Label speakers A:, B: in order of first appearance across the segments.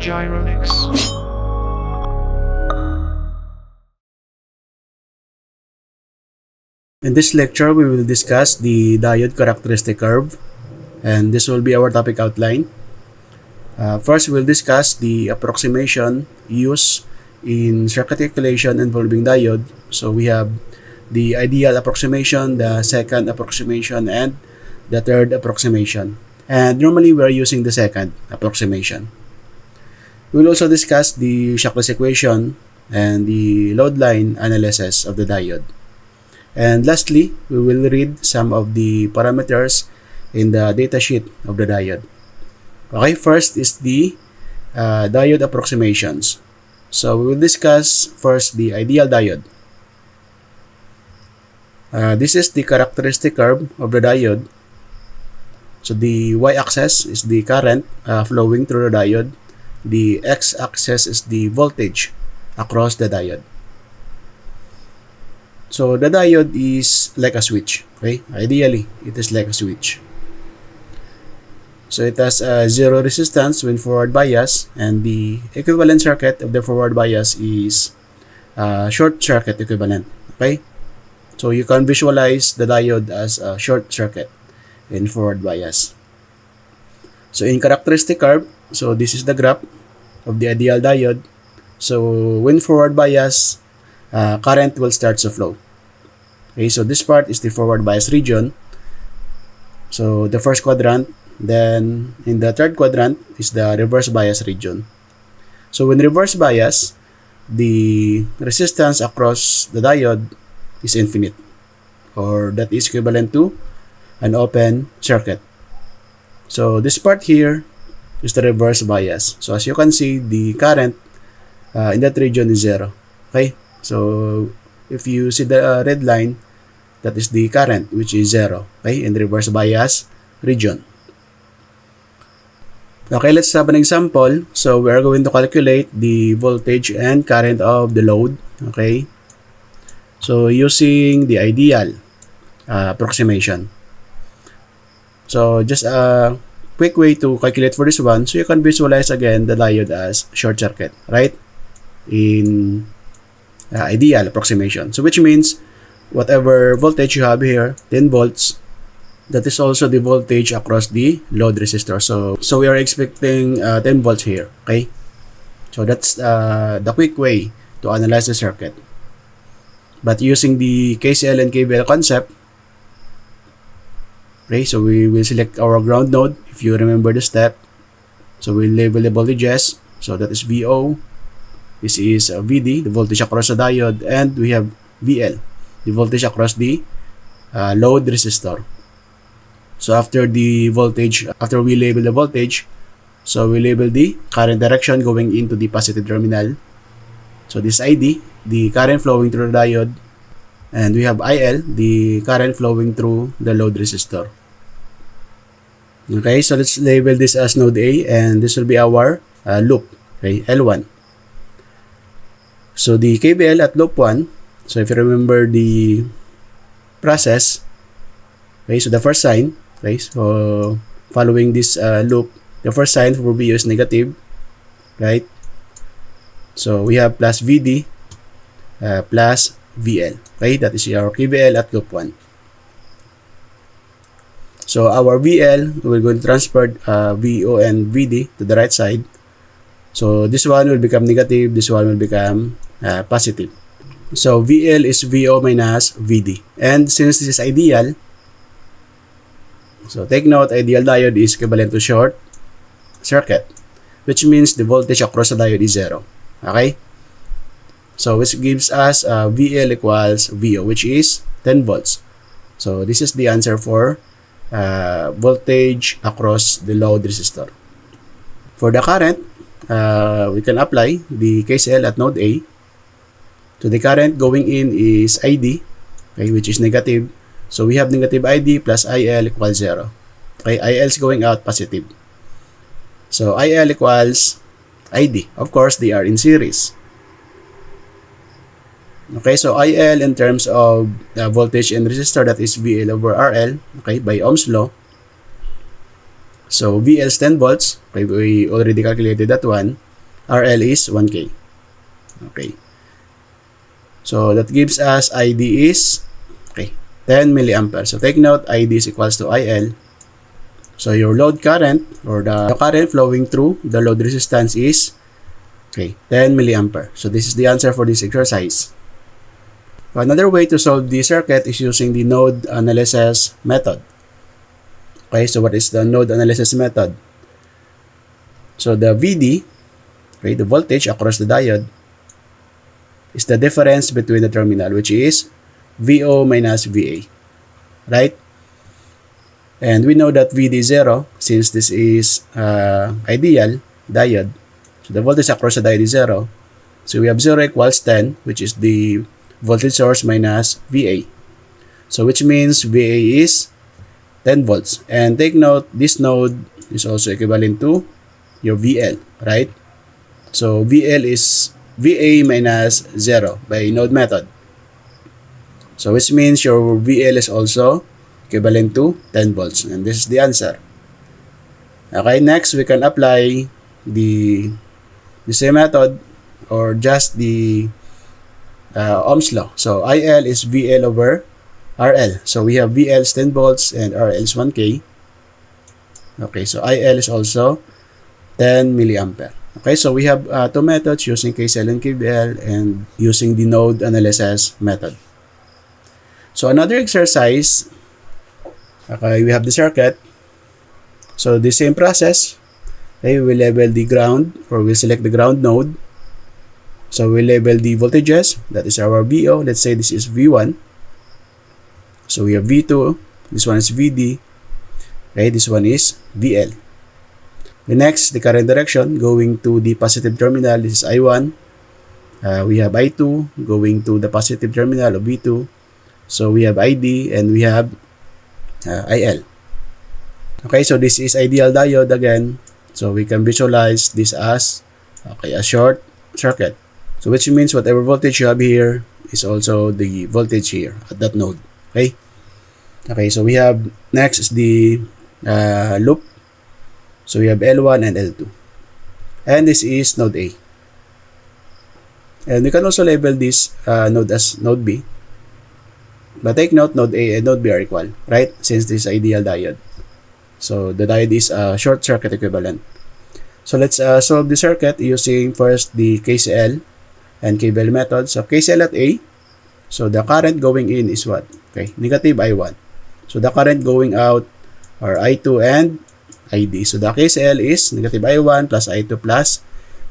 A: Gyronics.
B: In this lecture, we will discuss the diode characteristic curve, and this will be our topic outline. First, we'll discuss the approximation used in circuit calculation involving diode. So we have the ideal approximation, the second approximation, and the third approximation. And normally, we are using the second approximation. We'll also discuss the Shockley's equation and the load line analysis of the diode. And lastly, we will read some of the parameters in the datasheet of the diode. Okay, first is the diode approximations. So we will discuss first the ideal diode. This is the characteristic curve of the diode. So the y-axis is the current flowing through the diode. The x-axis is the voltage across the diode. So the diode is like a switch, okay? Ideally, it is like a switch. So it has zero resistance when forward bias, and the equivalent circuit of the forward bias is short circuit equivalent, okay? So you can visualize the diode as a short circuit in forward bias. So in characteristic curve, so this is the graph of the ideal diode. So when forward bias, current will start to flow. Okay, so this part is the forward bias region. So the first quadrant, then in the third quadrant is the reverse bias region. So when reverse bias, the resistance across the diode is infinite, or that is equivalent to an open circuit. So this part here is the reverse bias. So as you can see, the current in that region is zero. Okay, so if you see the red line, that is the current, which is zero, okay, in the reverse bias region. Okay, let's have an example. So we are going to calculate the voltage and current of the load, okay? So using the ideal approximation. So just a quick way to calculate for this one, so you can visualize again the diode as short circuit, right? In ideal approximation. So which means whatever voltage you have here, 10 volts, that is also the voltage across the load resistor. So we are expecting 10 volts here, okay? So that's the quick way to analyze the circuit. But using the KCL and KVL concept, okay, so we will select our ground node, if you remember the step. So we label the voltages, so that is VO, this is VD, the voltage across the diode, and we have VL, the voltage across the load resistor. So after the voltage, after we label the voltage, so we label the current direction going into the positive terminal. So this ID, the current flowing through the diode, and we have IL, the current flowing through the load resistor. Okay, so let's label this as node A, and this will be our loop, okay, L1. So the KVL at loop 1, so if you remember the process, okay, so the first sign, okay, so following this loop, the first sign for VO is negative, right? So we have plus VD plus VL, okay, that is our KVL at loop 1. So our VL, we're going to transfer VO and VD to the right side. So this one will become negative, this one will become positive. So VL is VO minus VD. And since this is ideal, so take note, ideal diode is equivalent to short circuit, which means the voltage across the diode is zero. Okay? So which gives us VL equals VO, which is 10 volts. So this is the answer for voltage across the load resistor. For the current, we can apply the KCL at node A. So the current going in is ID, okay, which is negative. So we have negative ID plus IL equals 0. Okay, IL is going out positive. So IL equals ID. Of course, they are in series. Okay, so IL in terms of voltage and resistor, that is VL over RL, okay, by Ohm's law. So VL is 10 volts, okay, we already calculated that one. RL is 1K. Okay. So that gives us ID is 10 milliampere. So take note, ID is equals to IL. So your load current or the current flowing through the load resistance is 10 milliampere. So this is the answer for this exercise. Another way to solve the circuit is using the node analysis method. Okay, so what is the node analysis method? So the VD, the voltage across the diode, is the difference between the terminal, which is VO minus VA, right? And we know that VD is 0 since this is ideal diode. So the voltage across the diode is 0. So we have 0 equals 10, which is the voltage source minus VA. So which means VA is 10 volts. And take note, this node is also equivalent to your VL, right? So VL is VA minus 0 by node method. So which means your VL is also equivalent to 10 volts. And this is the answer. Okay, next we can apply the same method or just the Ohm's law. So IL is VL over RL. So we have VL is 10 volts and RL is 1K. Okay, so IL is also 10 milliampere. Okay, so we have two methods using KCL and KVL and using the node analysis method. So another exercise, okay, we have the circuit. So the same process, okay, we will label the ground or we'll select the ground node. So we label the voltages, that is our VO. Let's say this is V1. So we have V2, this one is VD, okay, this one is VL. The next, the current direction going to the positive terminal, this is I1. We have I2 going to the positive terminal of V2. So we have ID and we have IL. Okay, so this is ideal diode again. So we can visualize this as a short circuit. So which means whatever voltage you have here is also the voltage here at that node. Okay. Okay, so we have next is the loop. So we have L1 and L2. And this is node A. And we can also label this node as node B. But take note, node A and node B are equal, right? Since this is ideal diode. So the diode is a short circuit equivalent. So let's solve the circuit using first the KCL and KVL method. So KCL at A, so the current going in is what? Okay, negative I1. So the current going out are I2 and ID. So the KCL is negative I1 plus I2 plus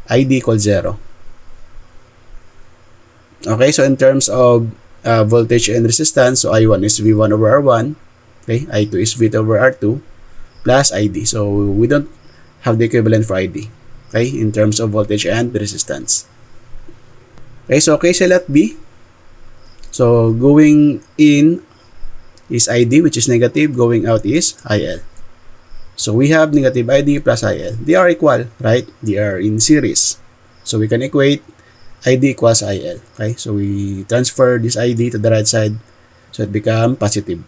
B: ID equals 0. Okay, so in terms of voltage and resistance, so I1 is V1 over R1. Okay, I2 is V2 over R2 plus ID. So we don't have the equivalent for ID. Okay, in terms of voltage and resistance. Okay, so KCL at B. So going in is ID, which is negative. Going out is IL. So we have negative ID plus IL. They are equal, right? They are in series. So we can equate ID equals IL. Okay, so we transfer this ID to the right side, so it becomes positive.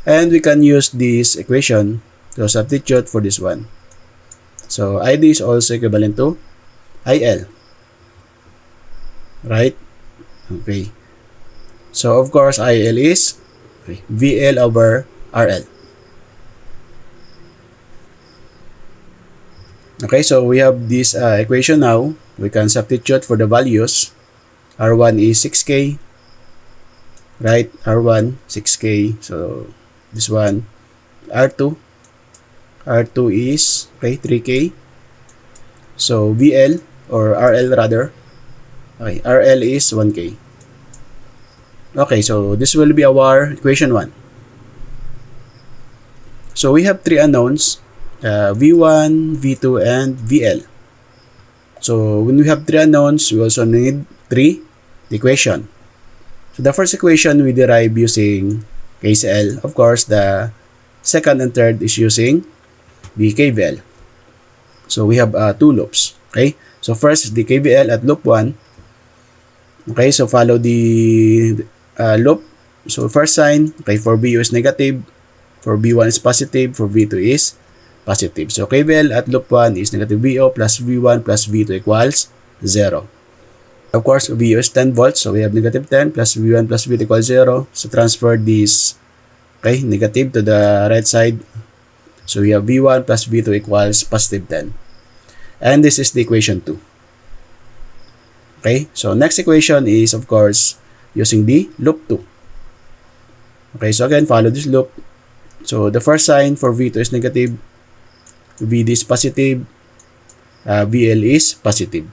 B: And we can use this equation to substitute for this one. So ID is also equivalent to IL. Right? Okay. So of course IL is VL over RL. Okay, so we have this equation now. We can substitute for the values. R1 is 6K. Right? R1, 6K. So this one, R2. R2 is 3K. So VL or RL rather. Okay, RL is 1K. Okay, so this will be our equation 1. So we have three unknowns. V1, V2, and VL. So when we have three unknowns, we also need three equation. So the first equation we derive using KCL. Of course, the second and third is using the KVL. So we have two loops. Okay. So first is the KVL at loop 1. Okay. So follow the loop. So first sign. Okay. For VU is negative. For V1 is positive. For V2 is positive. So KVL at loop 1 is negative VO plus V1 plus V2 equals 0. Of course, VO is 10 volts, so we have negative 10 plus V1 plus V2 equals 0. So transfer this, okay, negative to the right side. So we have V1 plus V2 equals positive 10. And this is the equation 2. Okay, so next equation is, of course, using the loop 2. Okay, so again, follow this loop. So the first sign for V2 is negative, VD is positive, VL is positive.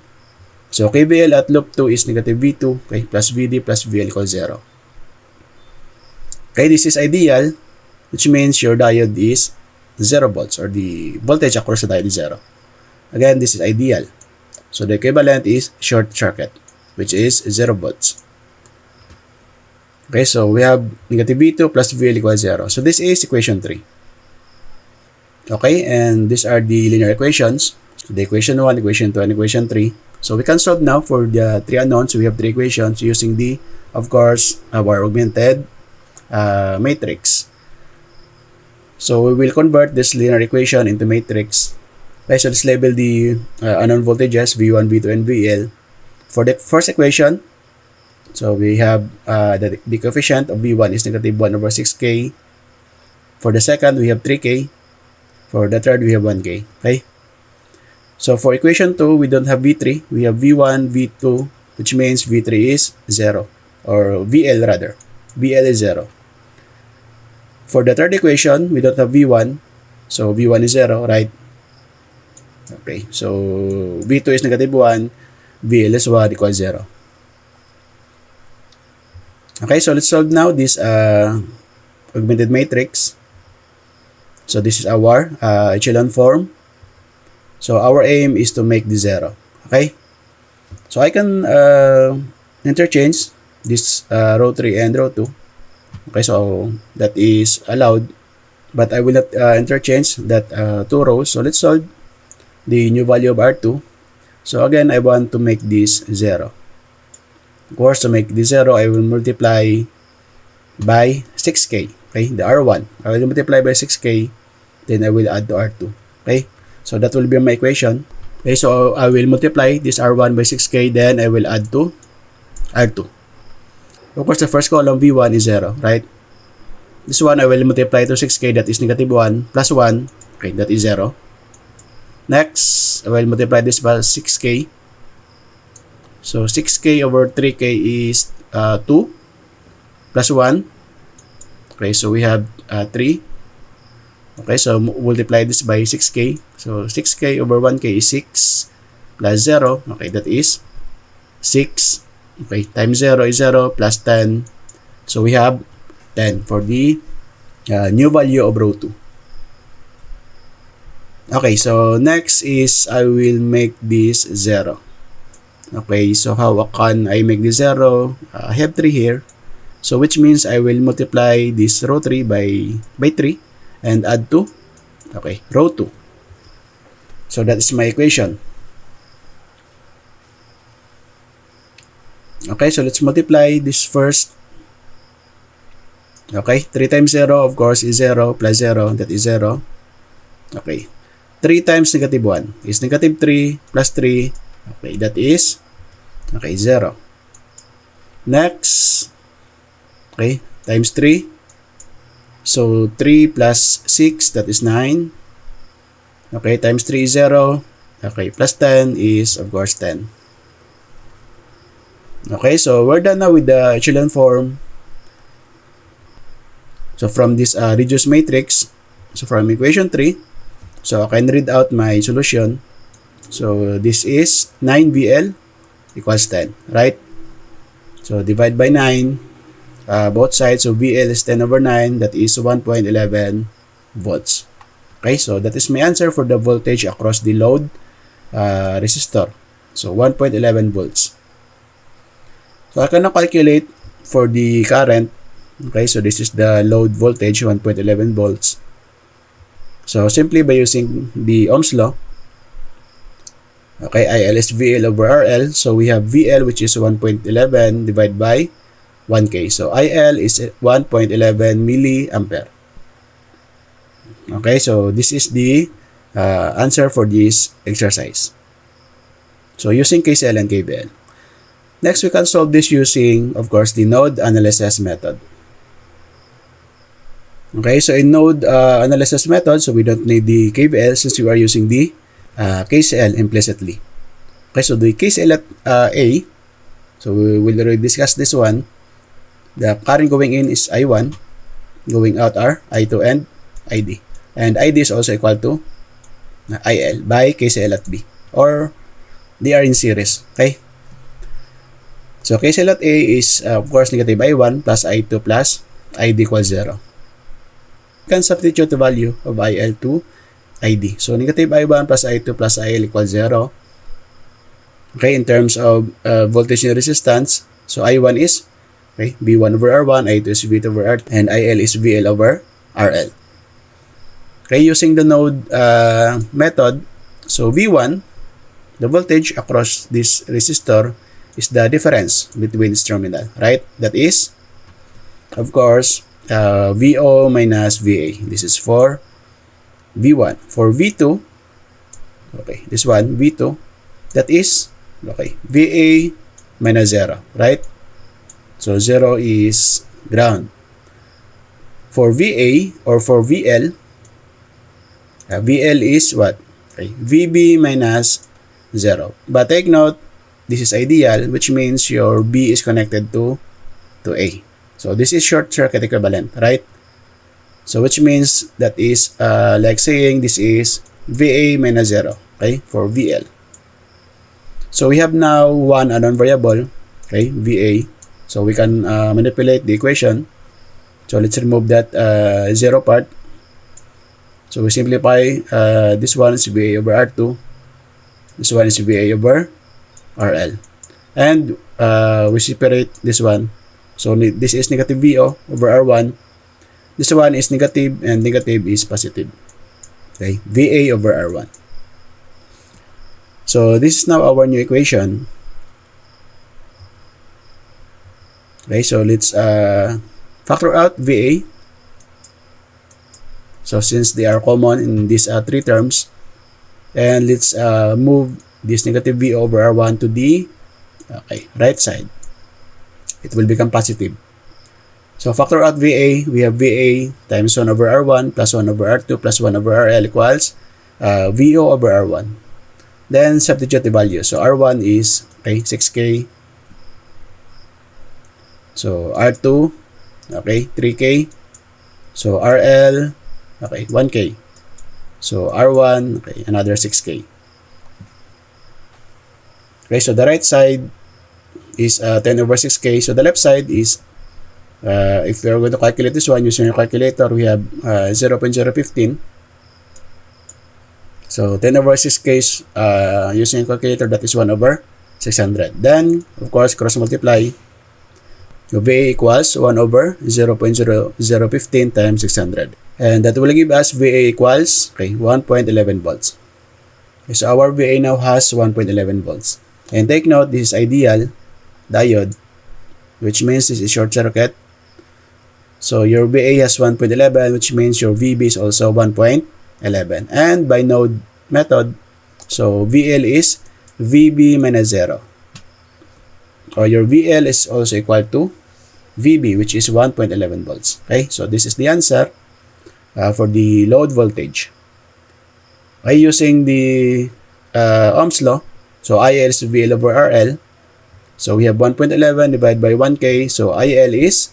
B: So KVL at loop 2 is negative V2, okay, plus VD plus VL equals 0. Okay, this is ideal, which means your diode is 0 volts, or the voltage across the diode is 0. Again, this is ideal. So the equivalent is short circuit, which is 0 volts. Okay, so we have negative V2 plus VL equals 0. So this is equation 3. Okay, and these are the linear equations. So the equation 1, equation 2, and equation 3. So we can solve now for the 3 unknowns. So we have 3 equations using the, of course, our augmented matrix. So we will convert this linear equation into matrix. Okay, so let's label the unknown voltages V1, V2, and VL. For the first equation, so we have the coefficient of V1 is negative 1 over 6K. For the second, we have 3K. For the third, we have 1K. Okay? So for equation 2, we don't have V3. We have V1, V2, which means V3 is 0. Or VL rather. VL is 0. For the third equation, we don't have V1. So V1 is 0, right? Okay, so V2 is negative 1, VL is 1 equals 0. Okay, so let's solve now this augmented matrix. So this is our echelon form. So our aim is to make this 0. Okay, so I can interchange this row 3 and row 2. Okay, so that is allowed, but I will not interchange that 2 rows. So let's solve the new value of R2. So again, I want to make this 0. Of course, to make this 0, I will multiply by 6K. Okay, the R1. I will multiply by 6K, then I will add to R2. Okay, so that will be my equation. Okay, so I will multiply this R1 by 6K, then I will add to R2. Of course, the first column, V1 is 0, right? This one, I will multiply to 6K, that is negative 1, plus 1, okay, that is 0. Next, I will multiply this by 6K. So 6K over 3K is 2 plus 1. Okay, so we have 3. Okay, so multiply this by 6K. So 6K over 1K is 6 plus 0. Okay, that is 6. Okay, times 0 is 0 plus 10. So we have 10 for the new value of row 2. Okay, so next is I will make this 0. Okay, so how can I make this 0? I have 3 here. So which means I will multiply this row 3 by 3 and add to, okay, row 2. So that is my equation. Okay, so let's multiply this first. Okay, 3 times 0, of course, is 0 plus 0, that is 0. Okay, 3 times negative 1 is negative 3 plus 3. Okay, that is, okay, 0. Next, okay, times 3. So 3 plus 6, that is 9. Okay, times 3 is 0. Okay, plus 10 is, of course, 10. Okay, so we're done now with the echelon form. So from this reduced matrix, so from equation 3, so I can read out my solution. So this is 9VL equals 10, right? So divide by 9, both sides. So VL is 10 over 9, that is 1.11 volts. Okay, so that is my answer for the voltage across the load resistor. So 1.11 volts. So I can now calculate for the current. Okay, so this is the load voltage, 1.11 volts. So simply by using the Ohm's law, okay, IL is VL over RL. So we have VL, which is 1.11 divided by 1K. So IL is 1.11 milliampere. Okay, so this is the answer for this exercise. So using KCL and KVL. Next, we can solve this using, of course, the node analysis method. Okay, so in node analysis method, so we don't need the KVL since we are using the KCL implicitly. Okay, so the KCL at A, so we will already discuss this one. The current going in is I1, going out are I2 and ID. And ID is also equal to IL by KCL at B, or they are in series. Okay, so KCL at A is of course negative I1 plus I2 plus ID equals 0. You can substitute the value of IL to ID. So negative I1 plus I2 plus IL equals 0. Okay, in terms of voltage and resistance, so I1 is V1 over R1, I2 is V2 over R2, and IL is VL over RL. Okay, using the node method, so V1, the voltage across this resistor is the difference between its terminal, right? That is, of course, VO minus VA. This is for V1. For V2, okay, this one, V2, that is, okay, VA minus 0, right? So 0 is ground. For VA or for VL, VL is what? Okay, VB minus 0. But take note, this is ideal, which means your B is connected to A. So this is short circuit equivalent, right? So which means that is like saying this is VA minus 0, okay, for VL. So we have now one unknown variable, okay, VA. So we can manipulate the equation. So let's remove that 0 part. So we simplify, this one is VA over R2. This one is VA over RL. And we separate this one. So this is negative VO over R1. This one is negative and negative is positive. Okay, VA over R1. So this is now our new equation. Okay, so let's factor out VA. So since they are common in these three terms, and let's move this negative V over R1 to the right side. It will become positive. So factor out VA, we have VA times 1 over R1 plus 1 over R2 plus 1 over RL equals VO over R1. Then substitute the value. So R1 is 6K. So R2, 3K. So RL, 1K. So R1, another 6K. Okay, so the right side is 10 over 6K. So the left side is, if we are going to calculate this one using your calculator, we have 0.015. So 10 over 6K is, using a calculator, that is 1 over 600. Then, of course, cross multiply. So VA equals 1 over 0.0015 times 600. And that will give us VA equals 1.11 volts. Okay, so our VA now has 1.11 volts. And take note, this is ideal diode, which means this is short circuit. So your VA has 1.11, which means your VB is also 1.11. And by node method, so VL is VB minus 0. Or your VL is also equal to VB, which is 1.11 volts. Okay, so this is the answer for the load voltage. By using the Ohm's law, so IL is VL over RL. So we have 1.11 divided by 1K. So IL is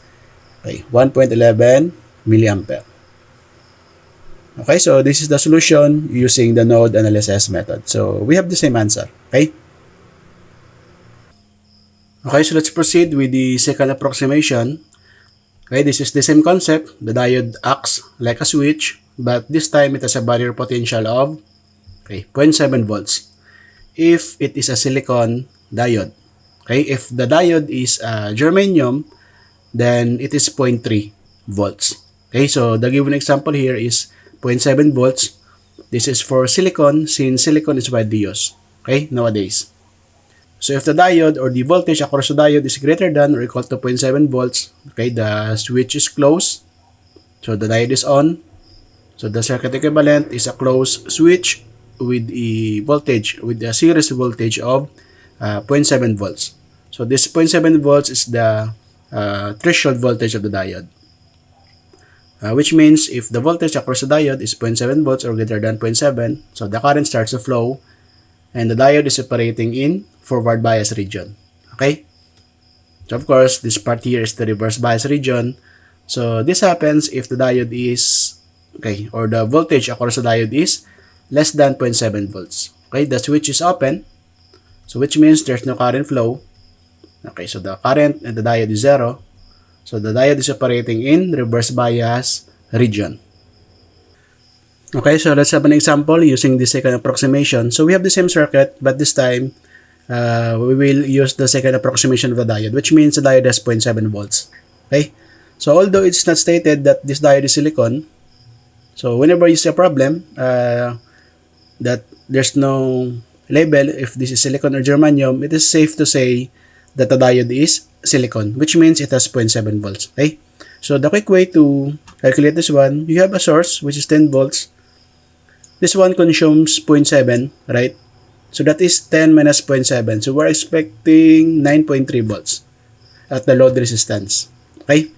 B: 1.11 milliampere. Okay, so this is the solution using the node analysis method. So we have the same answer. Okay. Okay, so let's proceed with the second approximation. Okay, this is the same concept. The diode acts like a switch, but this time it has a barrier potential of 0.7 volts. If it is a silicon diode. Okay, if the diode is germanium, then it is 0.3 volts. Okay, so the given example here is 0.7 volts. This is for silicon, since silicon is widely used, okay, nowadays. So if the diode or the voltage across the diode is greater than or equal to 0.7 volts, okay, the switch is closed. So the diode is on. So the circuit equivalent is a closed switch with a series voltage of 0.7 volts. So this 0.7 volts is the threshold voltage of the diode. Which means if the voltage across the diode is 0.7 volts or greater than 0.7, so the current starts to flow and the diode is operating in forward bias region. Okay? So of course, this part here is the reverse bias region. So this happens if the diode is, or the voltage across the diode is less than 0.7 volts. Okay, the switch is open, so which means there's no current flow. Okay, so the current and the diode is zero. So the diode is operating in reverse bias region. Okay, so let's have an example using the second approximation. So we have the same circuit, but this time, we will use the second approximation of the diode, which means the diode has 0.7 volts. Okay, so although it's not stated that this diode is silicon, so whenever you see a problem that there's no label if this is silicon or germanium, it is safe to say that the diode is silicon, which means it has 0.7 volts. Okay, so the quick way to calculate this one, you have a source which is 10 volts. This one consumes 0.7, right? So that is 10 minus 0.7. So we're expecting 9.3 volts at the load resistance. Okay?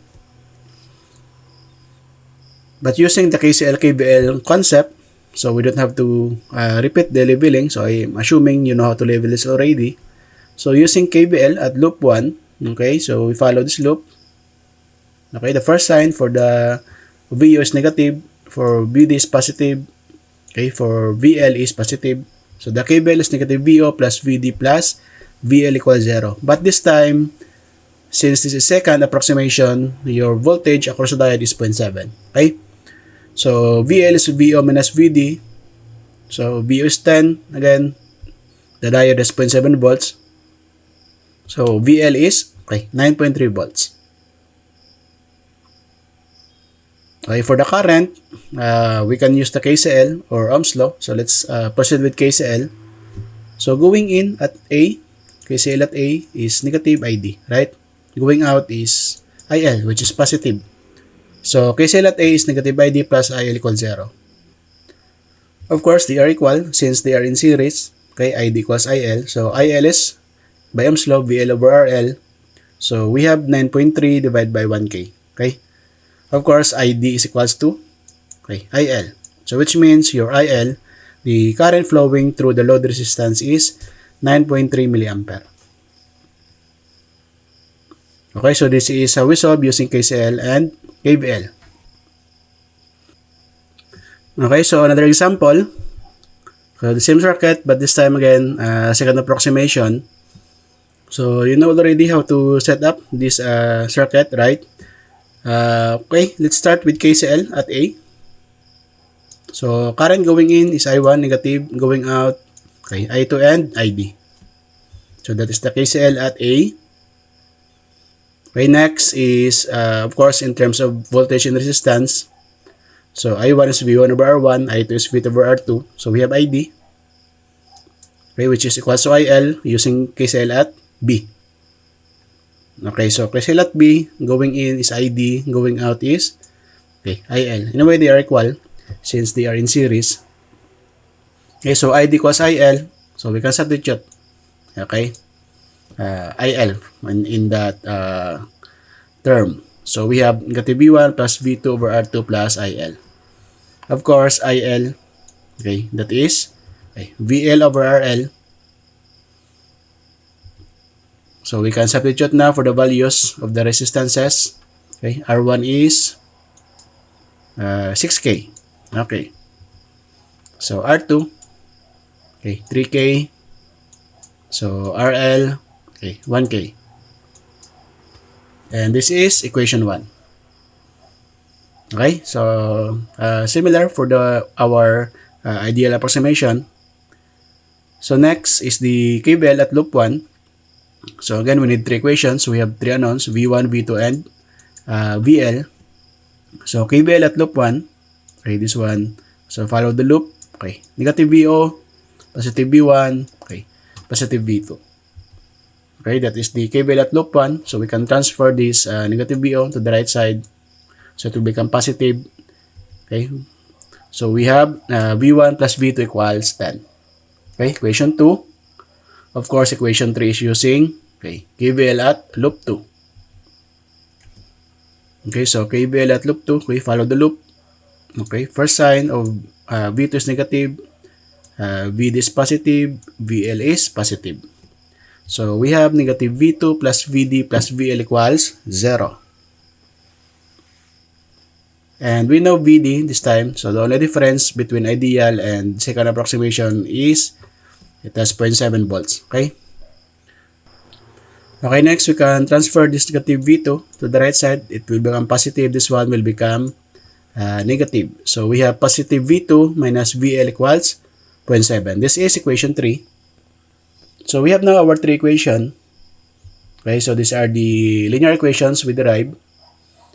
B: But using the KCL KVL concept, so we don't have to repeat the leveling. So I'm assuming you know how to level this already. So using KVL at loop 1, okay, so we follow this loop. Okay, the first sign for the VO is negative, for VD is positive, okay, for VL is positive. So the KVL is negative VO plus VD plus VL equals 0. But this time, since this is second approximation, your voltage across the diode is 0.7. Okay? So VL is VO minus VD. So VO is 10. Again, the diode is 0.7 volts. So VL is 9.3 volts. Okay, for the current, we can use the KCL or Ohm's law. So let's proceed with KCL. So going in at A, KCL at A is negative ID, right? Going out is IL, which is positive. So KCL at A is negative ID plus IL equals 0. Of course, they are equal since they are in series. Okay, ID equals IL. So IL is by Ohm's law, VL over RL. So we have 9.3 divided by 1K. Okay. Of course, ID is equals to IL. So which means your IL, the current flowing through the load resistance is 9.3 milliampere. Okay, so this is how we solve using KCL and KVL. Okay, so another example. So the same circuit, but this time again, second approximation. So you know already how to set up this circuit, right? Okay, let's start with KCL at A. So current going in is I1 negative, going out I2 and ID. So that is the KCL at A. Okay, next is of course in terms of voltage and resistance. So I1 is V1 over R1, I2 is V2 over R2. So we have ID, okay, which is equals to IL using KCL at B. Okay, so KCL at B, going in is ID, going out is IL. In a way, they are equal since they are in series. Okay, so ID equals IL, so we can substitute, okay, IL in that term. So we have negative V1 plus V2 over R2 plus IL. Of course, IL, okay, that is VL over RL. So we can substitute now for the values of the resistances. Okay, R1 is 6K. Okay. So R2, 3K. So RL, 1K. And this is equation 1. Okay, so similar for our ideal approximation. So next is the KVL at loop 1. So again, we need 3 equations. We have 3 unknowns, V1, V2, and VL. So KVL at loop 1, this one. So follow the loop. Negative VO, positive V1, positive V2. Okay, that is the KVL at loop 1. So we can transfer this negative VO to the right side. So it will become positive. Okay, So we have V1 plus V2 equals 10. Okay, equation 2. Of course, equation 3 is using KVL at loop 2. Okay, so KVL at loop 2, okay, follow the loop. Okay, first sign of V2 is negative, VD is positive, VL is positive. So we have negative V2 plus VD plus VL equals 0. And we know VD this time, so the only difference between ideal and second approximation is it has 0.7 volts. Okay? Okay, next we can transfer this negative V2 to the right side. It will become positive. This one will become negative. So we have positive V2 minus VL equals 0.7. This is equation 3. So we have now our 3 equation. Okay, so these are the linear equations we derived.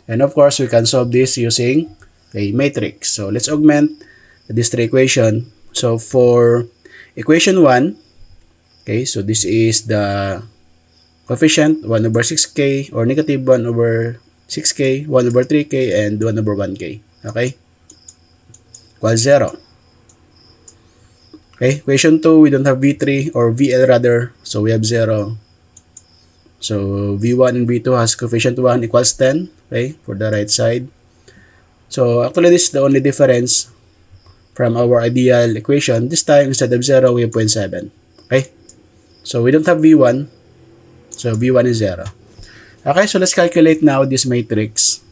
B: And of course, we can solve this using a matrix. So let's augment this 3 equation. So for equation 1, okay, so this is the coefficient 1 over 6k or negative 1 over 6k, 1 over 3k, and 1 over 1k. Okay? Equals 0. Okay, equation 2, we don't have V3 or VL rather, so we have 0. So V1 and V2 has coefficient 1 equals 10, okay, for the right side. So actually this is the only difference from our ideal equation. This time instead of 0, we have 0.7. Okay, so we don't have V1, so V1 is 0. Okay, so let's calculate now this matrix.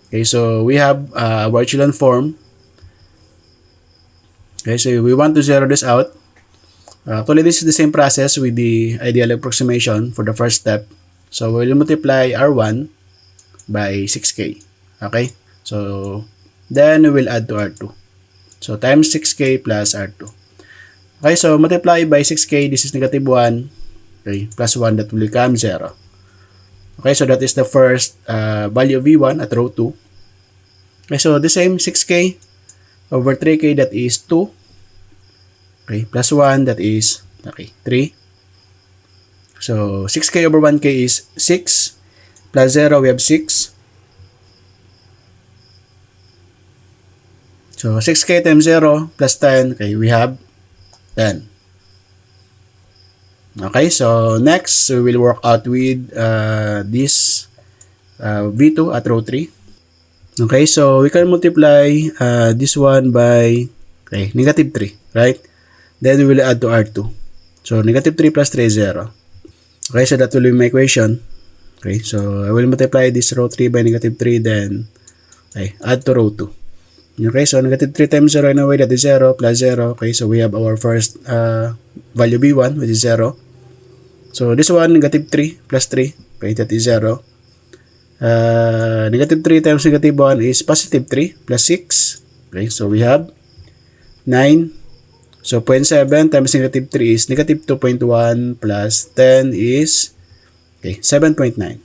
B: Okay, so we have our echelon form. Okay, so we want to zero this out. Actually, this is the same process with the ideal approximation for the first step. So we will multiply R1 by 6k. Okay, so then we will add to R2. So times 6k plus R2. Okay, so multiply by 6k, this is negative 1. Okay, plus 1, that will become 0. Okay, so that is the first value of V1 at row 2. Okay, so the same 6k over 3k, that is 2. Okay, plus 1, that is 3. So 6k over 1k is 6. Plus 0, we have 6. So 6k times 0 plus 10, okay, we have 10. Okay, so next, we will work out with this V2 at row 3. Okay, so we can multiply this one by negative 3, right? Then we will add to R2. So negative 3 plus 3 is 0. Okay, so that will be my equation. Okay, so I will multiply this row 3 by negative 3, then add to row 2. Okay, so negative 3 times 0 in a way, that is 0 plus 0. Okay, so we have our first value B1, which is 0. So this one, negative 3 plus 3, okay, that is 0. Negative 3 times negative 1 is positive 3 plus 6. Okay, so we have 9. So 0.7 times negative 3 is negative 2.1 plus 10 is 7.9.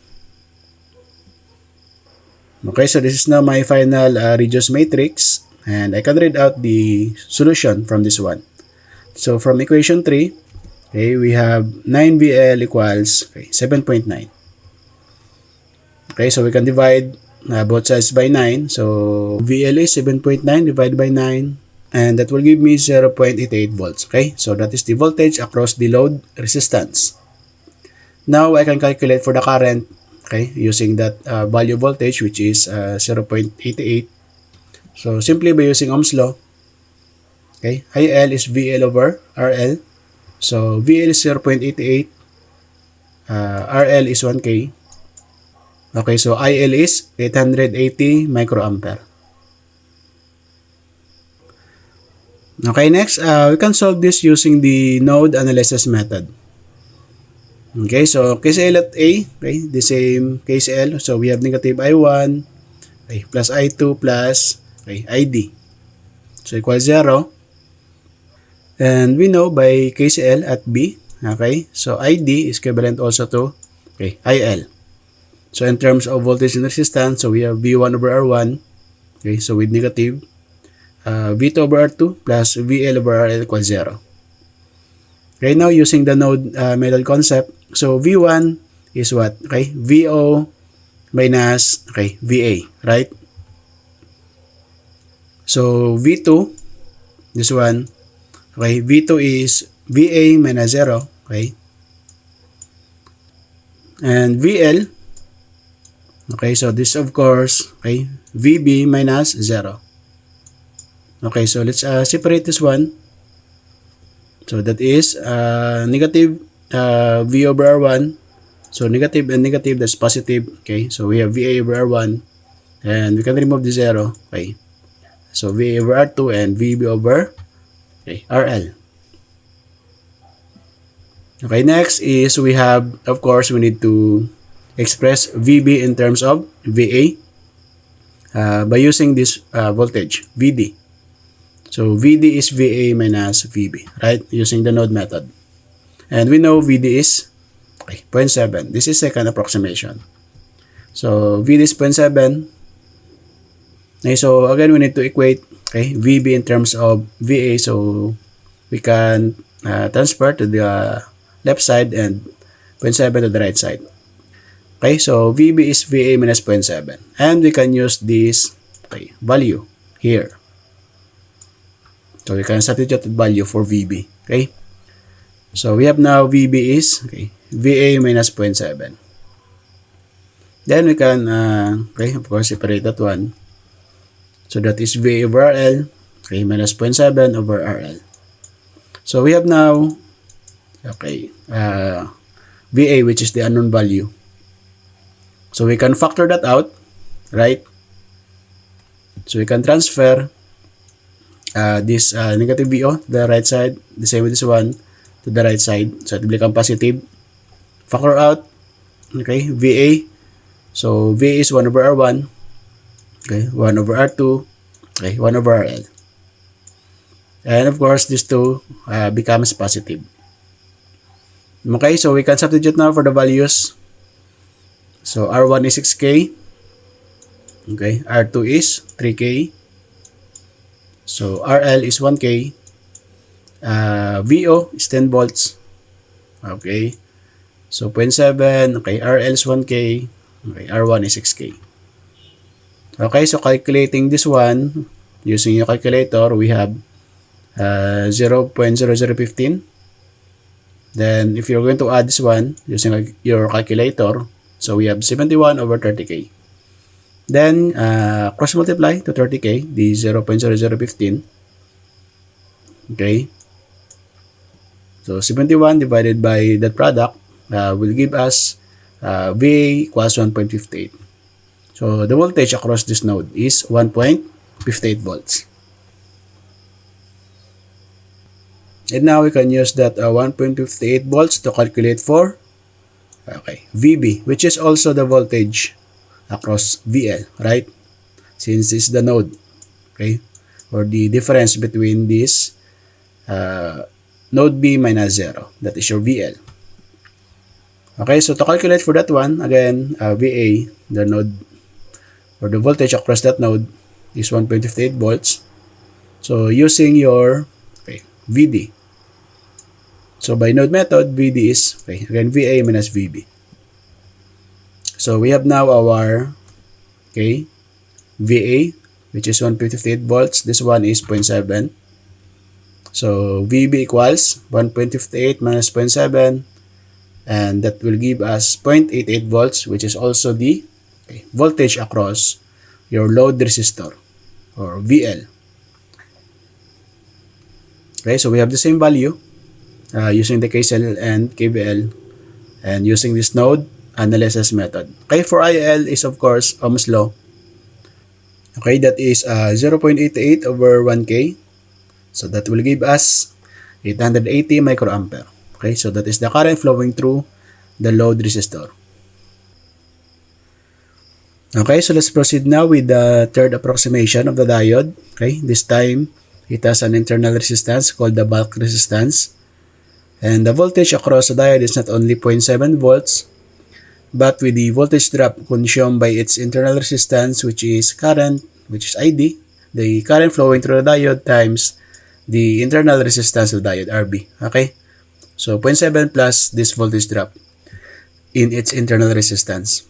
B: Okay, so this is now my final reduced matrix, and I can read out the solution from this one. So from equation 3, okay, we have 9VL equals 7.9. Okay, so we can divide both sides by 9. So VL is 7.9 divided by 9, and that will give me 0.88 volts. Okay, so that is the voltage across the load resistance. Now I can calculate for the current, okay, using that value voltage, which is 0.88. So simply by using Ohm's law, okay, IL is VL over RL. So VL is 0.88, RL is 1K. Okay, so IL is 880 microampere. Okay, next, we can solve this using the node analysis method. Okay, so KCL at A, okay, the same KCL. So we have negative I1 plus I2 plus ID. So equals 0. And we know by KCL at B, okay, so ID is equivalent also to IL. So in terms of voltage and resistance, so we have V1 over R1, okay, so with negative, V2 over R2 plus VL over RL equals 0. Okay, now using the node method concept, so V1 is what? Okay, VO minus VA, right? So V2, this one, okay, V2 is VA minus 0, okay? And VL, okay, so this of course, okay, VB minus 0. Okay, so let's separate this one. So that is negative V over R1. So negative and negative, that's positive. Okay, so we have VA over R1. And we can remove the 0. Okay, so VA over R2 and VB over, okay, RL. Okay, next is we have, of course, we need to express VB in terms of VA by using this voltage, VD. So VD is VA minus VB, right? Using the node method. And we know VD is, okay, 0.7. This is second approximation. So VD is 0.7. Okay, so again, we need to equate, okay, VB in terms of VA. So we can transfer to the left side and 0.7 to the right side. Okay, so VB is VA minus 0.7. And we can use this, okay, value here. So we can substitute the value for VB. Okay, so we have now VB is, okay, VA minus 0.7. Then we can, okay, of course, separate that one. So that is VA over RL, okay, minus 0.7 over RL. So we have now, okay, VA, which is the unknown value. So we can factor that out, right? So we can transfer this negative VO to the right side, the same with this one to the right side. So it will become positive. Factor out, okay, VA. So VA is 1 over R1, okay, 1 over R2, okay, 1 over RL. And of course, this 2 becomes positive. Okay, so we can substitute now for the values. So R1 is 6K, okay, R2 is 3K, so RL is 1K, VO is 10 volts, okay, so 0.7, okay, RL is 1K, okay, R1 is 6K. Okay, so calculating this one using your calculator, we have 0.0015. Then if you're going to add this one using your calculator, so we have 71 over 30K. Then cross multiply to 30K, the 0.0015. Okay. So 71 divided by that product will give us VA equals 1.58. So the voltage across this node is 1.58 volts. And now we can use that 1.58 volts to calculate for, okay, VB, which is also the voltage across VL, right? Since this is the node, okay, or the difference between this node B minus 0, that is your VL. Okay, so to calculate for that one, again, VA, the node, or the voltage across that node is 1.58 volts. So using your, okay, VD. So by node method, VD is, okay, again, VA minus VB. So we have now our, okay, VA, which is 1.58 volts. This one is 0.7. So VB equals 1.58 minus 0.7, and that will give us 0.88 volts, which is also the, okay, voltage across your load resistor, or VL. Okay, so we have the same value using the KCL and KVL and using this node analysis method. Okay, for IL is of course Ohm's law. Okay, that is 0.88 over 1K. So that will give us 880 microampere. Okay, so that is the current flowing through the load resistor. Okay, so let's proceed now with the third approximation of the diode. Okay, this time it has an internal resistance called the bulk resistance. And the voltage across the diode is not only 0.7 volts, but with the voltage drop consumed by its internal resistance, which is current, which is ID, the current flowing through the diode times the internal resistance of the diode, RB. Okay, so 0.7 plus this voltage drop in its internal resistance.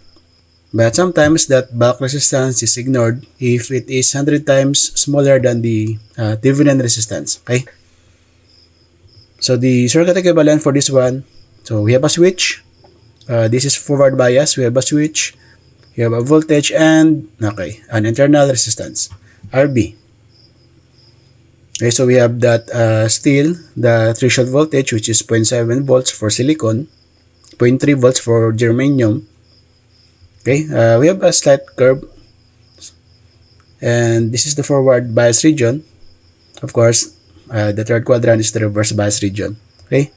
B: But sometimes that bulk resistance is ignored if it is 100 times smaller than the Thevenin resistance. Okay? So the circuit equivalent for this one, so we have a switch. This is forward bias. We have a switch. We have a voltage and an internal resistance, RB. Okay, so we have that still the threshold voltage, which is 0.7 volts for silicon, 0.3 volts for germanium. Okay, we have a slight curve, and this is the forward bias region. Of course, the third quadrant is the reverse bias region. Okay,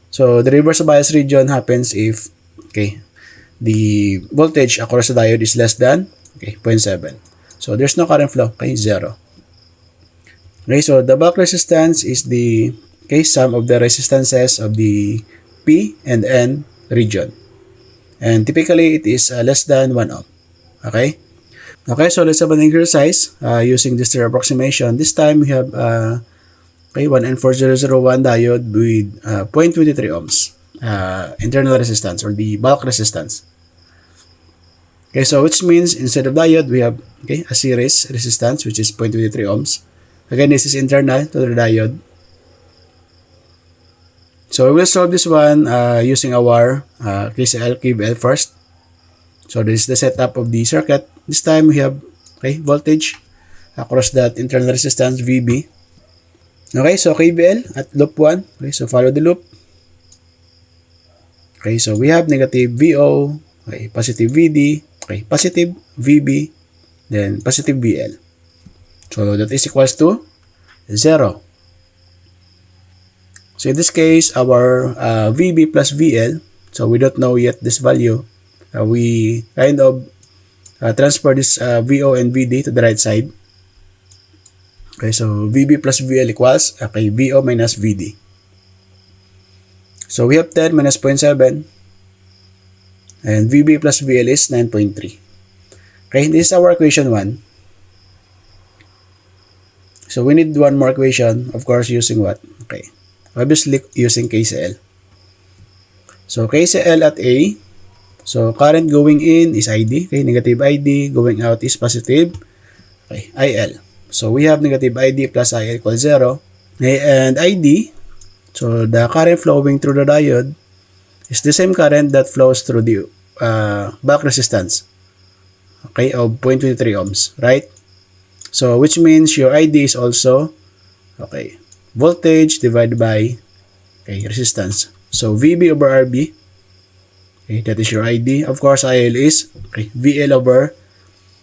B: so the reverse bias region happens if the voltage across the diode is less than 0.7. So there's no current flow, zero. Okay, so the bulk resistance is the sum of the resistances of the P and N region. And typically, it is less than 1 ohm. Okay? Okay, so let's have an exercise using this approximation. This time, we have 1N4001 diode with 0.23 ohms internal resistance or the bulk resistance. Okay, so which means instead of diode, we have a series resistance, which is 0.23 ohms. Again, this is internal to the diode. So we will solve this one using our KCL, KVL first. So this is the setup of the circuit. This time we have voltage across that internal resistance VB. Okay, so KVL at loop 1. Okay, so follow the loop. Okay, so we have negative VO, positive VD, positive VB, then positive VL. So that is equals to 0. So in this case, our VB plus VL, so we don't know yet this value. We kind of transfer this VO and VD to the right side. Okay, so VB plus VL equals VO minus VD. So we have 10 minus 0.7 and VB plus VL is 9.3. Okay, this is our equation 1. So we need one more equation, of course, using what? Okay, obviously using KCL. So KCL at A, so current going in is ID, negative ID, going out is positive, IL. So we have negative ID plus IL equals 0. And ID, so the current flowing through the diode is the same current that flows through the back resistance, of 0.23 ohms, right? So which means your ID is also voltage divided by resistance. So VB over RB, that is your ID. Of course, IL is VL over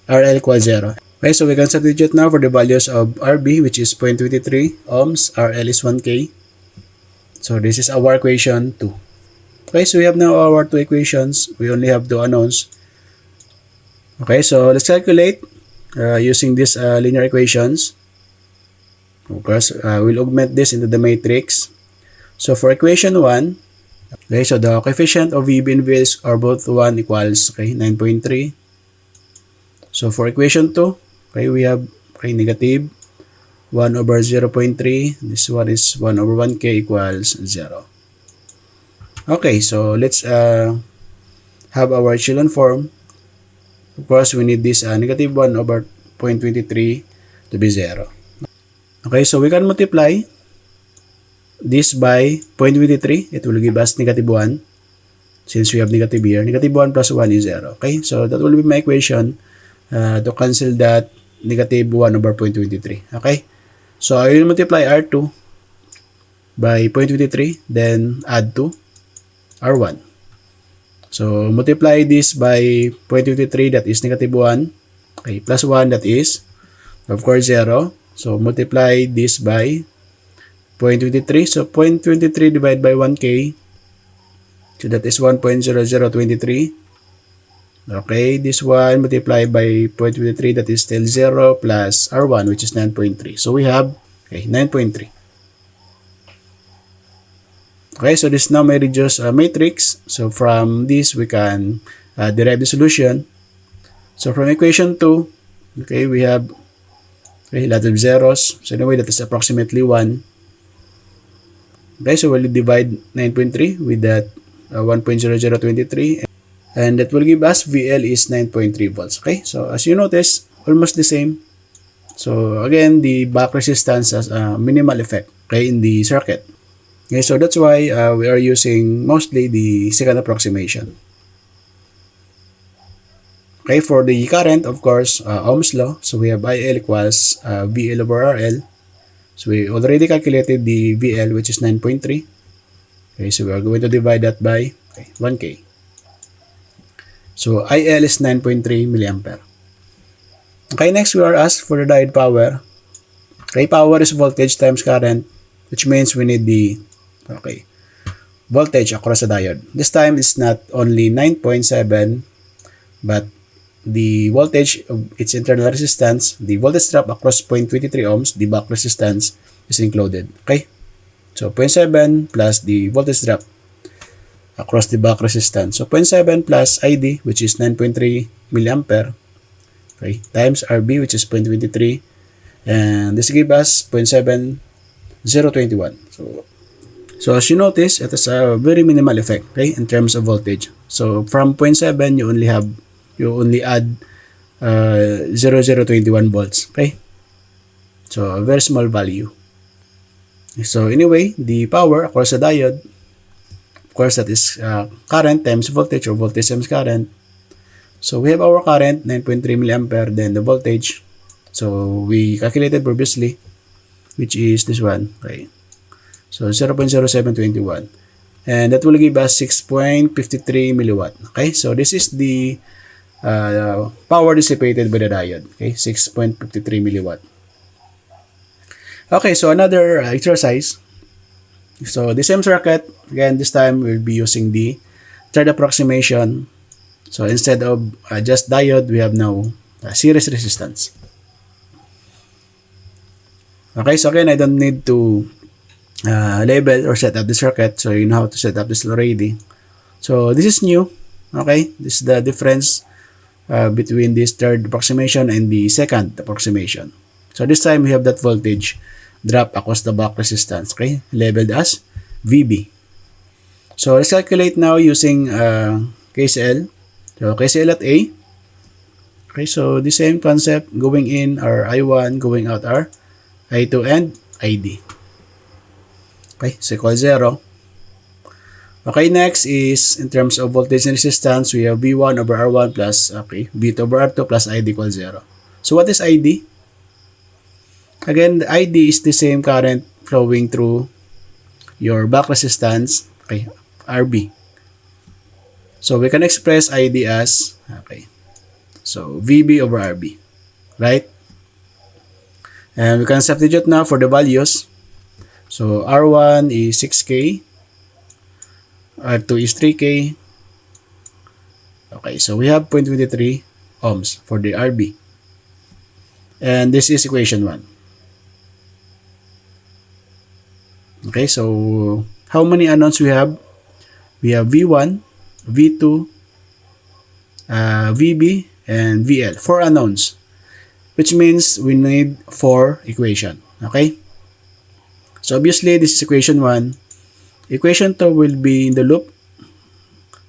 B: RL equals 0. Okay, so we can substitute now for the values of RB, which is 0.23 ohms, RL is 1K. So this is our equation 2. Okay, so we have now our two equations. We only have two unknowns. Okay, so let's calculate using these linear equations. Of course, we'll augment this into the matrix. So for equation 1, so the coefficient of VB and VL are both 1 equals 9.3. So for equation 2, we have negative 1 over 0.3. This one is 1 over 1K equals 0. Okay, so let's have our echelon form. Of course, we need this negative 1 over 0.23 to be 0. Okay, so we can multiply this by 0.23. It will give us negative 1. Since we have negative here, negative 1 plus 1 is 0. Okay, so that will be my equation to cancel that negative 1 over 0.23. Okay, so I will multiply R2 by 0.23, then add to R1. So multiply this by 0.23, that is negative 1, plus 1, that is, of course, 0. So multiply this by 0.23. So 0.23 divided by 1K, so that is 1.0023. Okay, this one multiplied by 0.23, that is still 0, plus R1, which is 9.3. So we have 9.3. Okay, so this now may reduce matrix. So from this, we can derive the solution. So from equation 2, we have a lot of zeros. So anyway, that is approximately 1. Okay, so we'll divide 9.3 with that 1.0023. And that will give us VL is 9.3 volts. Okay, so as you notice, almost the same. So again, the back resistance has a minimal effect, okay, in the circuit. Okay, so that's why we are using mostly the second approximation. Okay, for the current, of course, Ohm's law. So we have IL equals VL over RL. So we already calculated the VL, which is 9.3. Okay, so we are going to divide that by 1K. So IL is 9.3 milliampere. Okay, next we are asked for the diode power. Okay, power is voltage times current, which means we need the voltage across the diode. This time it's not only 9.7, but the voltage of its internal resistance, the voltage drop across 0.23 ohms, the back resistance is included. Okay, so 0.7 plus the voltage drop across the back resistance. So 0.7 plus ID, which is 9.3 milliampere, okay, times RB, which is 0.23, and this gives us 0.7021. So as you notice, it has a very minimal effect, okay, in terms of voltage. So from 0.7, you only add 0.0021 volts, okay. So a very small value. So anyway, the power across the diode, of course, that is current times voltage, or voltage times current. So we have our current 9.3 milliampere, then the voltage. So we calculated previously, which is this one, okay. So 0.0721, and that will give us 6.53 milliwatt. Okay, so this is the power dissipated by the diode. Okay, 6.53 milliwatt. Okay, so another exercise. So the same circuit, again, this time we'll be using the third approximation. So instead of just diode, we have now a series resistance. Okay, so again, I don't need to label or set up the circuit, so you know how to set up this already. So this is new. Okay, this is the difference between this third approximation and the second approximation. So this time we have that voltage drop across the back resistance, okay, labeled as VB. So let's calculate now using KCL. So KCL at A. Okay, so the same concept, going in are I1, going out are I2 and ID. Okay, so equal 0. Okay, next is in terms of voltage and resistance, we have V1 over R1 plus V2 over R2 plus ID equals 0. So what is ID? Again, the ID is the same current flowing through your back resistance, okay, RB. So we can express ID as, so VB over RB, right? And we can substitute now for the values. So R1 is 6K, R2 is 3K. Okay, so we have 0.23 ohms for the RB. And this is equation 1. Okay, so how many unknowns we have? We have V1, V2, VB, and VL. 4 unknowns, which means we need 4 equation. Okay? So obviously, this is equation 1. Equation 2 will be in the loop.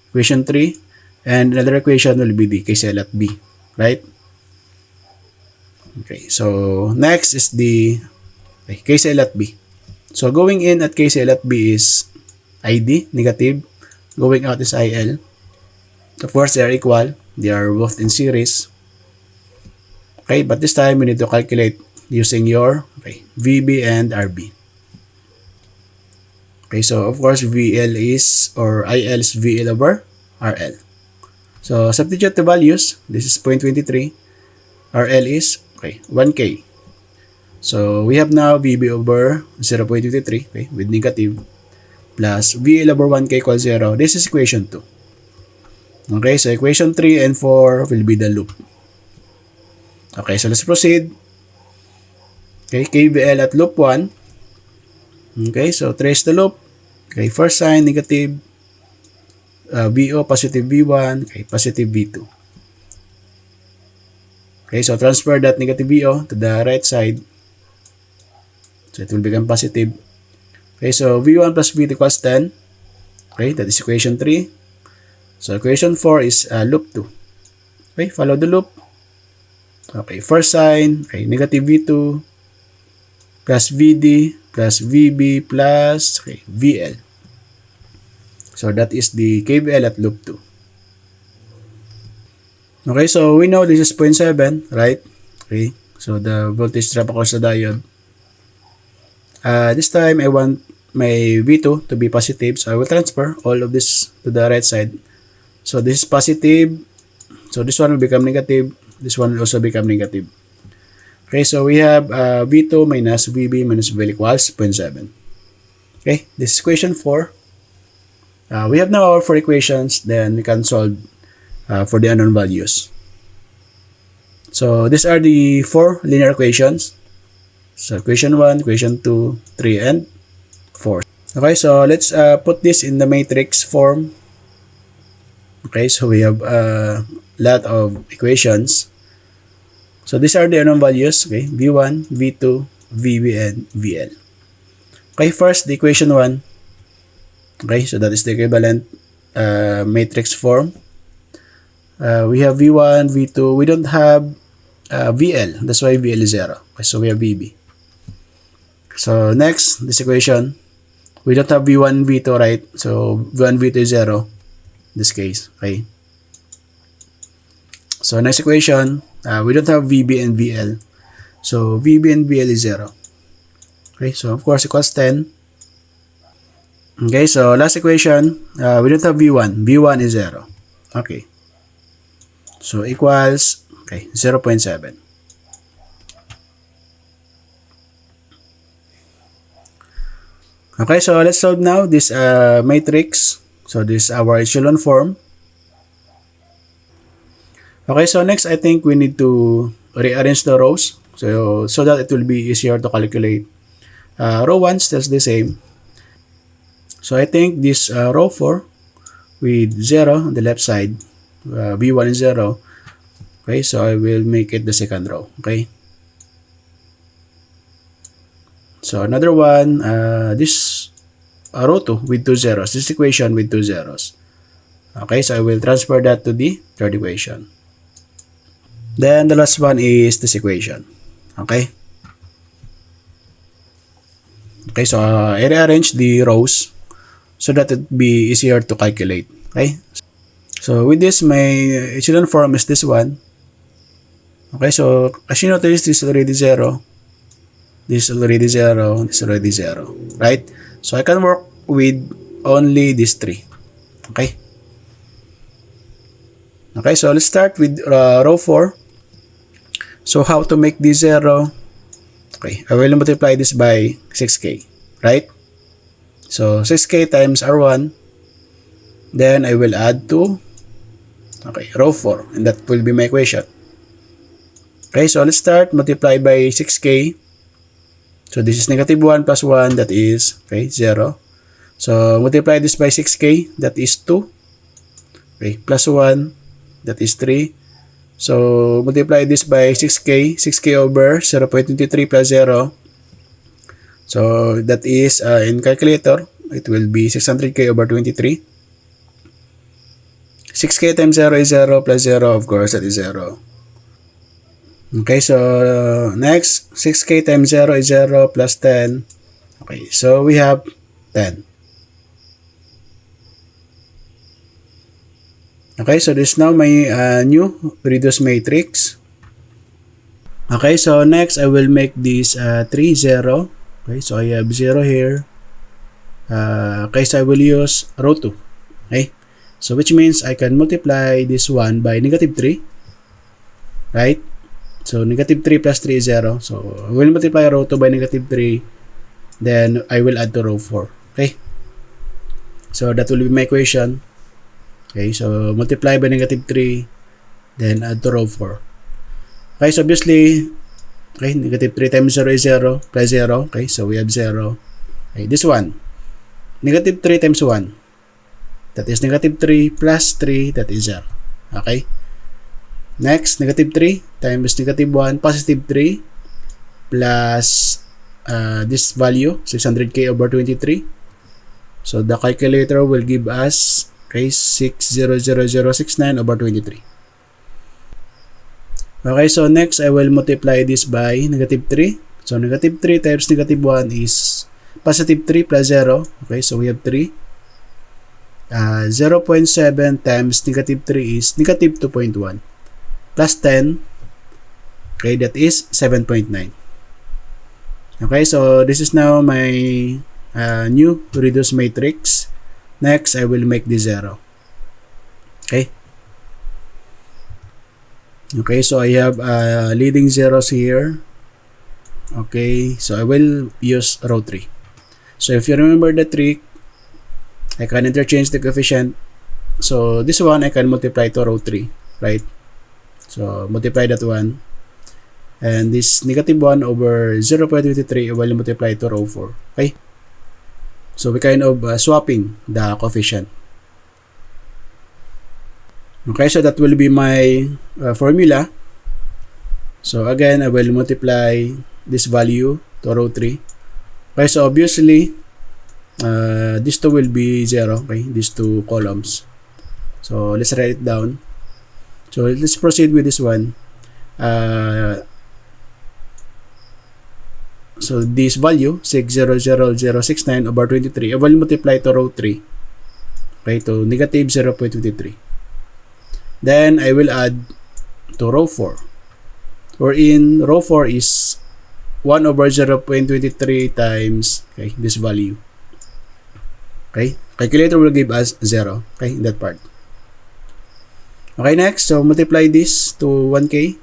B: Equation 3. And another equation will be the KCL at B. Right? Okay, so next is the KCL at B. So going in at KCL at B is ID, negative. Going out is IL. Of course, they are equal. They are both in series. Okay, but this time we need to calculate using your VB and RB. Okay, so of course VL is, or IL is VL over RL. So substitute the values. This is 0.23. RL is 1K. So we have now VB over 0.23, with negative, plus VL over 1K equals 0. This is equation 2. Okay, so equation 3 and 4 will be the loop. Okay, so let's proceed. Okay, KVL at loop 1. Okay, so trace the loop. Okay, first sign, negative. VO, positive V1. Okay, positive V2. Okay, so transfer that negative VO to the right side. So it will become positive. Okay, so V1 plus V2 equals 10. Okay, that is equation 3. So equation 4 is loop 2. Okay, follow the loop. Okay, first sign, okay, negative V2 plus VD plus VB plus VL. So that is the KVL at loop 2. Okay, so we know this is 0.7, right? Okay, so the voltage drop across the diode. This time I want my V2 to be positive, so I will transfer all of this to the right side. So this is positive, so this one will become negative, this one will also become negative. Okay, so we have V2 minus VB minus VL equals 0.7. Okay, this is equation 4. We have now our 4 equations, then we can solve for the unknown values. So these are the 4 linear equations. So equation 1, equation 2, 3, and 4. Okay, so let's put this in the matrix form. Okay, so we have a lot of equations. So these are the unknown values, okay, V1, V2, VB, and VL. Okay, first, the equation 1. Okay, so that is the equivalent matrix form. We have V1, V2. We don't have VL. That's why VL is 0. Okay, so we have VB. So next, this equation. We don't have V1, V2, right? So V1, V2 is 0. In this case, okay. So next equation, we don't have VB and VL. So VB and VL is 0. Okay, so of course equals 10. Okay, so last equation, we don't have V1. V1 is 0. Okay. So equals, okay, 0.7. Okay, so let's solve now this matrix. So this is our echelon form. Okay, so next I think we need to rearrange the rows so that it will be easier to calculate. Row 1 stays the same. So I think this row 4 with 0 on the left side, V1 is 0. Okay, so I will make it the second row. Okay. So another one, this row 2 with 2 zeros. This equation with 2 zeros. Okay, so I will transfer that to the third equation. Then the last one is this equation. Okay. Okay, so I rearrange the rows so that it be easier to calculate. Okay. So with this, my echelon form is this one. Okay, so as you notice, this is already 0. This is already 0. This is already 0. Right? So I can work with only these 3. Okay. Okay, so let's start with row 4. So how to make this 0? Okay, I will multiply this by 6k, right? So 6k times R1. Then I will add to, okay, row 4, and that will be my equation. Okay, so let's start multiply by 6k. So this is negative 1 plus 1, that is, okay, 0. So multiply this by 6k, that is 2. Okay, plus 1, that is 3. So multiply this by 6k, 6k over 0.23 plus 0. So that is, in calculator, it will be 600k over 23. 6k times 0 is 0 plus 0, of course, that is 0. Okay, so next, 6k times 0 is 0 plus 10. Okay, so we have 10. Okay, so this is now my new reduced matrix. Okay, so next I will make this 3, 0. Okay, so I have 0 here. Okay, so I will use row 2. Okay, so which means I can multiply this one by negative 3. Right? So negative 3 plus 3 is 0. So I will multiply row 2 by negative 3. Then I will add to row 4. Okay, so that will be my equation. Okay, so multiply by negative 3, then add to row 4. Okay, so obviously, okay, negative 3 times 0 is 0, plus 0. Okay, so we have 0. Okay, this one, negative 3 times 1, that is negative 3 plus 3, that is 0. Okay, next, negative 3 times negative 1, positive 3, plus this value, 600k over 23. So the calculator will give us Okay, 6,00069 over 23. Okay, so next I will multiply this by negative 3. So negative 3 times negative 1 is positive 3 plus 0. Okay, so we have 3. 0.7 times negative 3 is negative 2.1 plus 10. Okay, that is 7.9. Okay, so this is now my new reduced matrix. Next, I will make this 0. Okay. Okay, so I have leading zeros here. Okay, so I will use row 3. So if you remember the trick, I can interchange the coefficient. So this one I can multiply to row 3, right? So multiply that one. And this negative 1 over 0.23 I will multiply to row 4. Okay? So we kind of swapping the coefficient. Okay, so that will be my formula. So again, I will multiply this value to row 3. Okay, so obviously, these two will be 0. Okay, these two columns. So let's write it down. So let's proceed with this one. So this value 6,00069 over 23 I will multiply to row 3, okay, to negative 0.23. Then I will add to row 4, wherein row 4 is 1 over 0.23 times, okay, this value. Okay, calculator will give us 0, okay, in that part. Okay, next, so multiply this to 1k.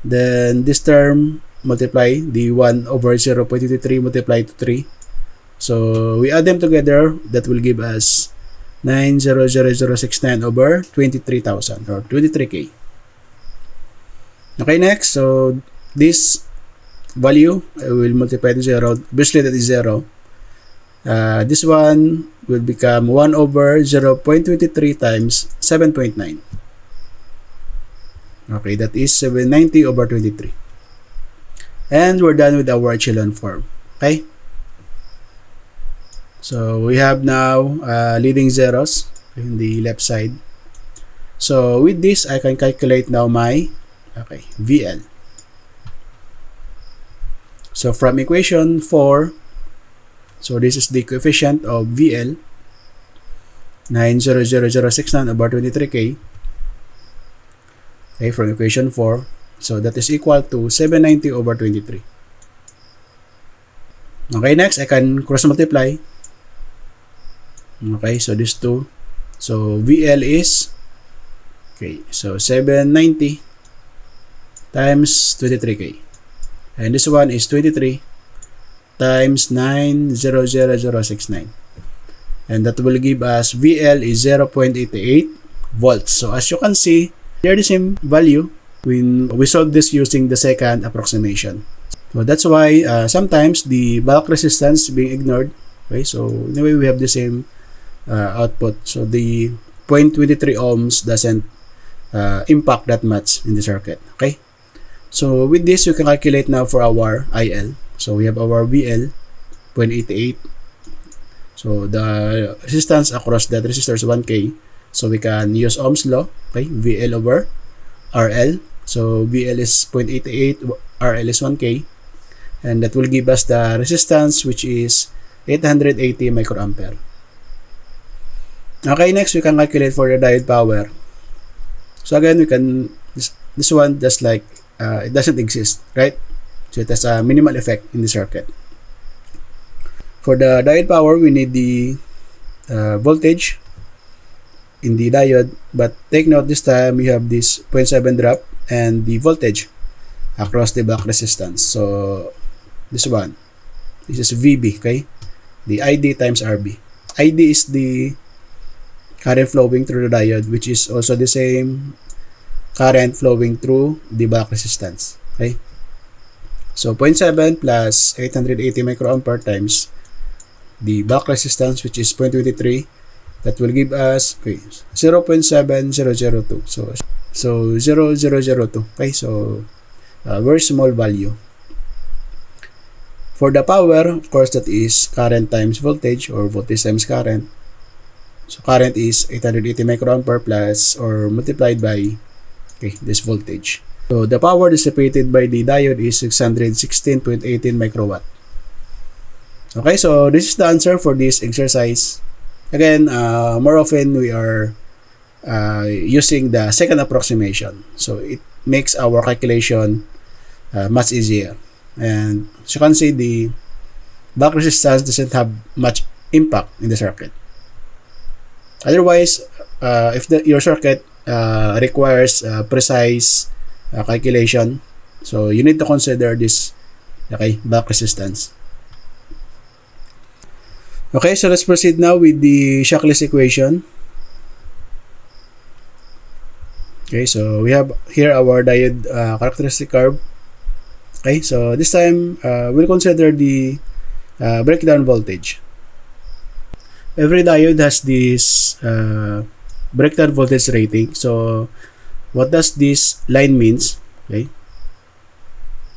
B: Then this term multiply the 1 over 0.23 multiply to 3. So we add them together. That will give us 9,00069 over 23,000 or 23k. Okay, next. So this value I will multiply to 0. Obviously that is 0. This one will become 1 over 0.23 times 7.9. Okay, that is 790 over 23. And we're done with our echelon form. Okay? So we have now leading zeros in the left side. So with this, I can calculate now my VL. So from equation 4, so this is the coefficient of VL, 9,00069 over 23k. Okay, from equation 4. So that is equal to 790 over 23. Okay, next I can cross multiply. Okay, so these two. So VL is, okay, so 790 times 23k. And this one is 23 times 9,00069. And that will give us VL is 0.88 volts. So as you can see, they're the same value when we solve this using the second approximation. So that's why sometimes the bulk resistance being ignored. Okay, so anyway we have the same output. So the 0.23 ohms doesn't impact that much in the circuit. Okay, so with this you can calculate now for our IL. So we have our VL 0.88. So the resistance across that resistor is 1K. So we can use Ohm's law. Okay, VL over RL. So VL is 0.88, RL is 1K, and that will give us the resistance, which is 880 microampere. Okay, next we can calculate for the diode power. So again, we can this one just like it doesn't exist, right? So it has a minimal effect in the circuit. For the diode power, we need the voltage in the diode, but take note this time we have this 0.7 drop and the voltage across the back resistance. So this one, this is VB, okay? The ID times RB. ID is the current flowing through the diode, which is also the same current flowing through the back resistance, okay? So 0.7 plus 880 microampere times the back resistance, which is 0.23, that will give us 0.7002. So 0.0002. Okay, so very small value. For the power, of course, that is current times voltage or voltage times current. So current is 880 microampere plus or multiplied by this voltage. So the power dissipated by the diode is 616.18 microwatt. Okay, so this is the answer for this exercise. Again, more often we are using the second approximation. So it makes our calculation much easier. And as you can see, the back resistance doesn't have much impact in the circuit. Otherwise, if your circuit requires precise calculation, so you need to consider this back resistance. Okay, so let's proceed now with the Shockley's equation. Okay, so we have here our diode characteristic curve. Okay, so this time we'll consider the breakdown voltage. Every diode has this breakdown voltage rating. So what does this line means? Okay,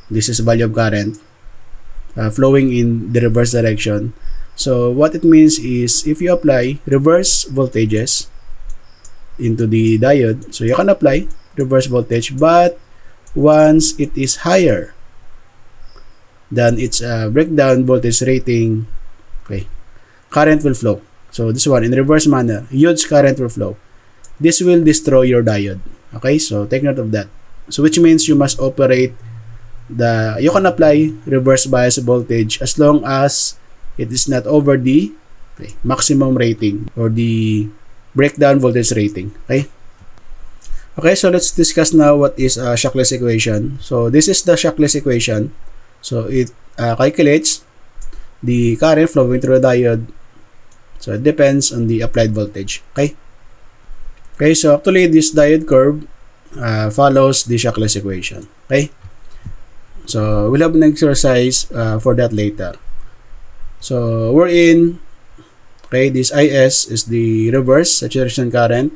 B: this is value of current flowing in the reverse direction. So what it means is if you apply reverse voltages into the diode, so you can apply reverse voltage, but once it is higher than its breakdown voltage rating, current will flow. So this one, in reverse manner, huge current will flow. This will destroy your diode. Okay, so take note of that. So which means you must operate you can apply reverse bias voltage as long as it is not over the maximum rating or the breakdown voltage rating. Okay, so let's discuss now what is Shockley's equation. So this is the Shockley's equation. So it calculates the current flowing through the diode. So it depends on the applied voltage. Okay, so actually this diode curve follows the Shockley's equation. Okay, so we'll have an exercise for that later. So we're in, this IS is the reverse saturation current.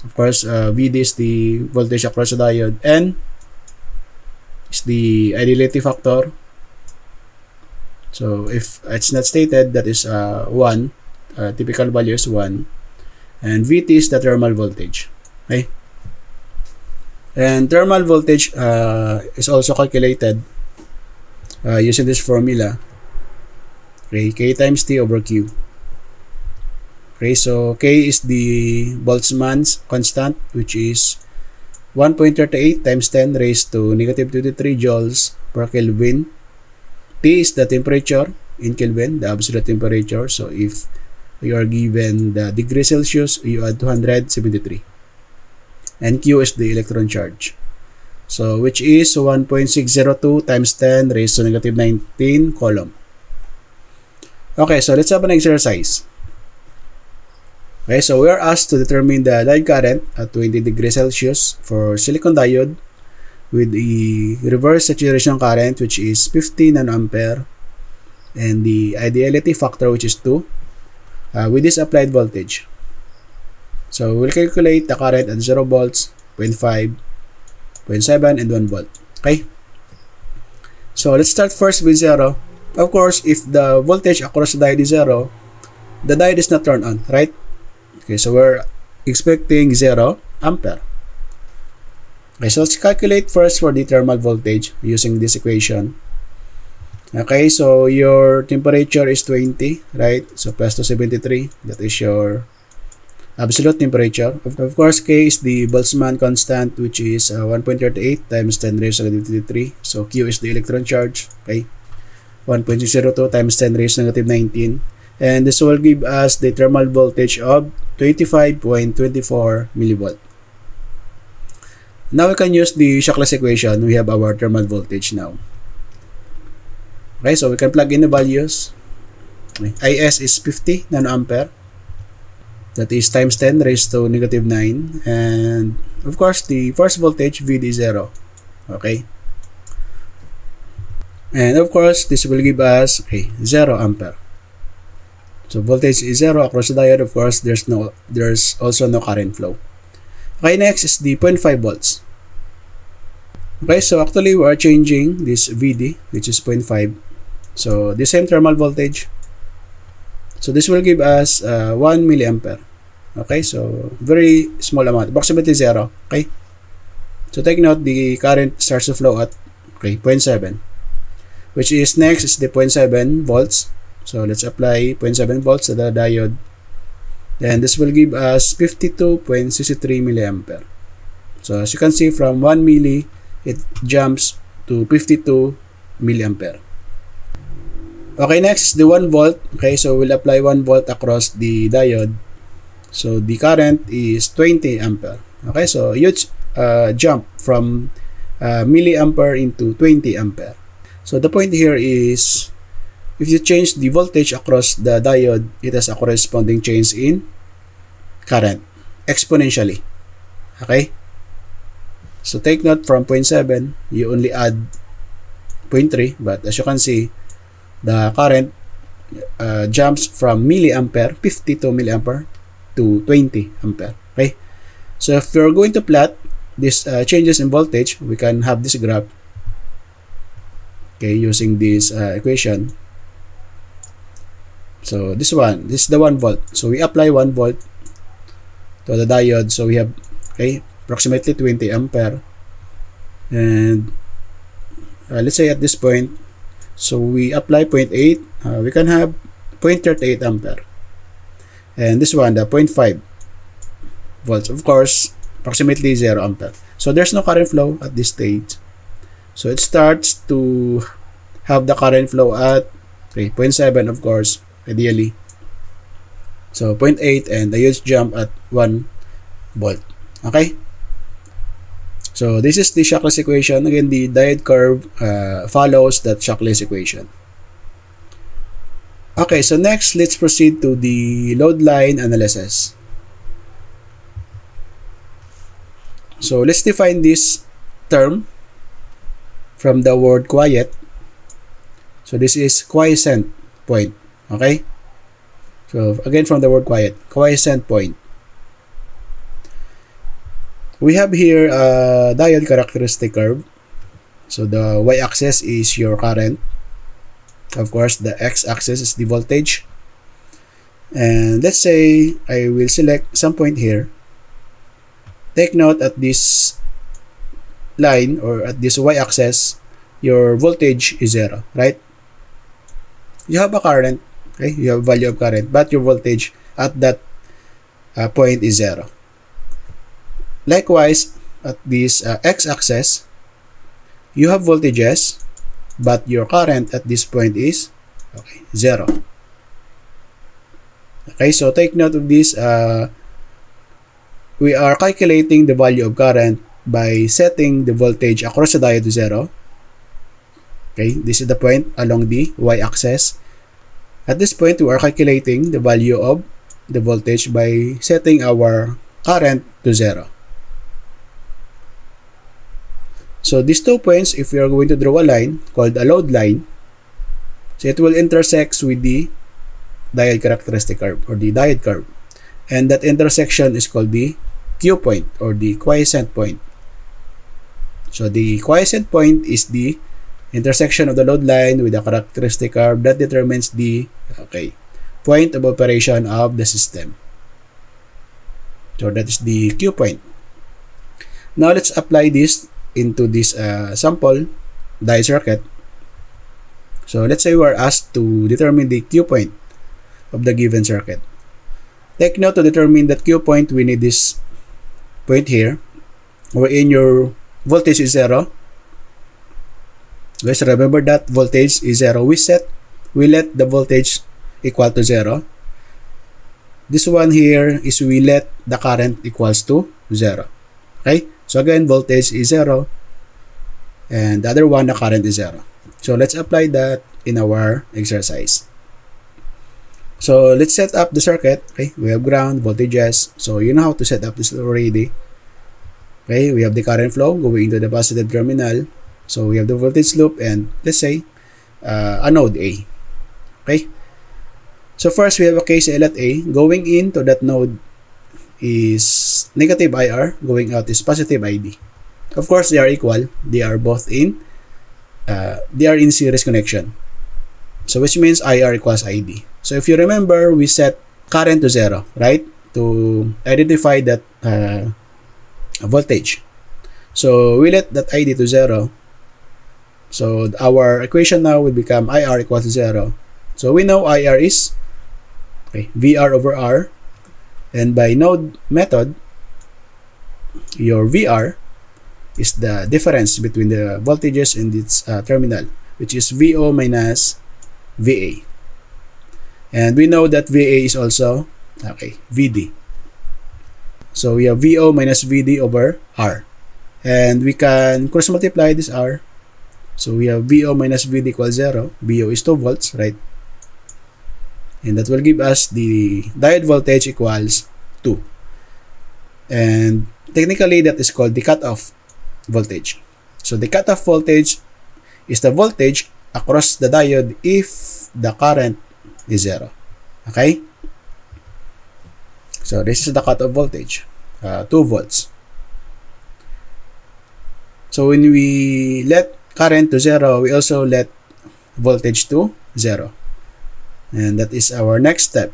B: Of course, VD is the voltage across the diode. N is the ideality factor. So if it's not stated, that is 1. Typical value is 1. And VT is the thermal voltage. Okay? And thermal voltage is also calculated using this formula. Okay, K times T over Q. Okay, so K is the Boltzmann's constant, which is 1.38 times 10 raised to negative 23 joules per Kelvin. T is the temperature in Kelvin, the absolute temperature. So if you are given the degree Celsius, you add 273. And Q is the electron charge. So which is 1.602 times 10 raised to negative 19 coulomb. Okay, so let's have an exercise. Okay, so we are asked to determine the diode current at 20 degrees Celsius for silicon diode with the reverse saturation current, which is 50 nanoampere, and the ideality factor, which is 2, with this applied voltage. So we'll calculate the current at 0 volts, 0.5, 0.7, and 1 volt. Okay, so let's start first with 0. Of course, if the voltage across the diode is 0, the diode is not turned on, right? Okay, so we're expecting 0 ampere. Okay, so let's calculate first for the thermal voltage using this equation. Okay, so your temperature is 20, right? So plus 273, that is your absolute temperature. Of course, K is the Boltzmann constant, which is 1.38 times 10 raised to negative 3. So Q is the electron charge, okay? 1.602 times 10 raised to negative 19. And this will give us the thermal voltage of 25.24 millivolt. Now we can use the Shockley's equation. We have our thermal voltage now. Okay, so we can plug in the values. IS is 50 nanoampere. That is times 10 raised to negative 9. And of course, the first voltage, VD is 0. Okay. And of course, this will give us 0 ampere. So voltage is 0 across the diode. Of course, there's also no current flow. Okay, next is the 0.5 volts. Okay, so actually we are changing this VD, which is 0.5. So the same thermal voltage. So this will give us 1 milliampere. Okay, so very small amount, approximately 0. Okay, so take note, the current starts to flow at 0.7, which is next is the 0.7 volts. So let's apply 0.7 volts to the diode. Then this will give us 52.63 milliampere. So as you can see, from 1 milli, it jumps to 52 milliampere. Okay, next, the 1 volt. Okay, so we'll apply 1 volt across the diode. So the current is 20 ampere. Okay, so huge jump from milliampere into 20 ampere. So the point here is, if you change the voltage across the diode, it has a corresponding change in current exponentially. Okay? So take note, from 0.7, you only add 0.3, but as you can see, the current jumps from milliampere, 52 milliampere, to 20 ampere. Okay? So if you're going to plot these changes in voltage, we can have this graph. Okay, using this equation. So this is the 1 volt. So we apply 1 volt to the diode. So we have, okay, approximately 20 ampere. And let's say at this point, so we apply 0.8, we can have 0.38 ampere. And this one, the 0.5 volts, of course, approximately 0 ampere. So there's no current flow at this stage. So it starts to have the current flow at 0.7, of course, ideally. So 0.8, and a huge jump at 1 volt. Okay? So this is the Shockley's equation. Again, the diode curve follows that Shockley's equation. Okay, so next, let's proceed to the load line analysis. So let's define this term from the word quiet. So this is quiescent point. Okay? So again, from the word quiescent point. We have here a diode characteristic curve. So the y-axis is your current. Of course, the x-axis is the voltage. And let's say I will select some point here. Take note, at this line, or at this y-axis, your voltage is 0, right? You have a current, okay? You have value of current, but your voltage at that point is 0. Likewise, at this x-axis, you have voltages, but your current at this point is 0. Okay, so take note of this. We are calculating the value of current by setting the voltage across the diode to 0. Okay, this is the point along the y-axis. At this point, we are calculating the value of the voltage by setting our current to 0. So these 2 points, if we are going to draw a line called a load line, so it will intersect with the diode characteristic curve, or the diode curve. And that intersection is called the Q point, or the quiescent point. So the quiescent point is the intersection of the load line with the characteristic curve that determines the point of operation of the system. So that is the Q point. Now let's apply this into this sample diode circuit. So let's say we are asked to determine the Q point of the given circuit. Take note, to determine that Q point, we need this point here, wherein your voltage is 0. Guys, remember that voltage is 0. We let the voltage equal to 0. This one here is we let the current equals to 0. Okay? So again, voltage is 0, and the other one, the current is 0. So let's apply that in our exercise. So let's set up the circuit. Okay, we have ground, voltages. So you know how to set up this already. Okay, we have the current flow going into the positive terminal. So we have the voltage loop, and let's say a node A. Okay, so first we have a KCL at A. Going into that node is negative IR, going out is positive ID. Of course, they are equal. They are both in series connection. So which means IR equals ID. So if you remember, we set current to 0, right? To identify that voltage. So we let that ID to 0. So our equation now will become IR equals to 0. So we know IR is VR over R. And by node method, your VR is the difference between the voltages in its terminal, which is VO minus VA. And we know that VA is also VD. So we have VO minus VD over R. And we can cross multiply this R. So we have VO minus VD equals 0. VO is 2 volts, right? And that will give us the diode voltage equals 2. And technically, that is called the cutoff voltage. So the cutoff voltage is the voltage across the diode if the current is 0. Okay? So this is the cutoff voltage, 2 volts. So when we let current to 0, we also let voltage to 0. And that is our next step.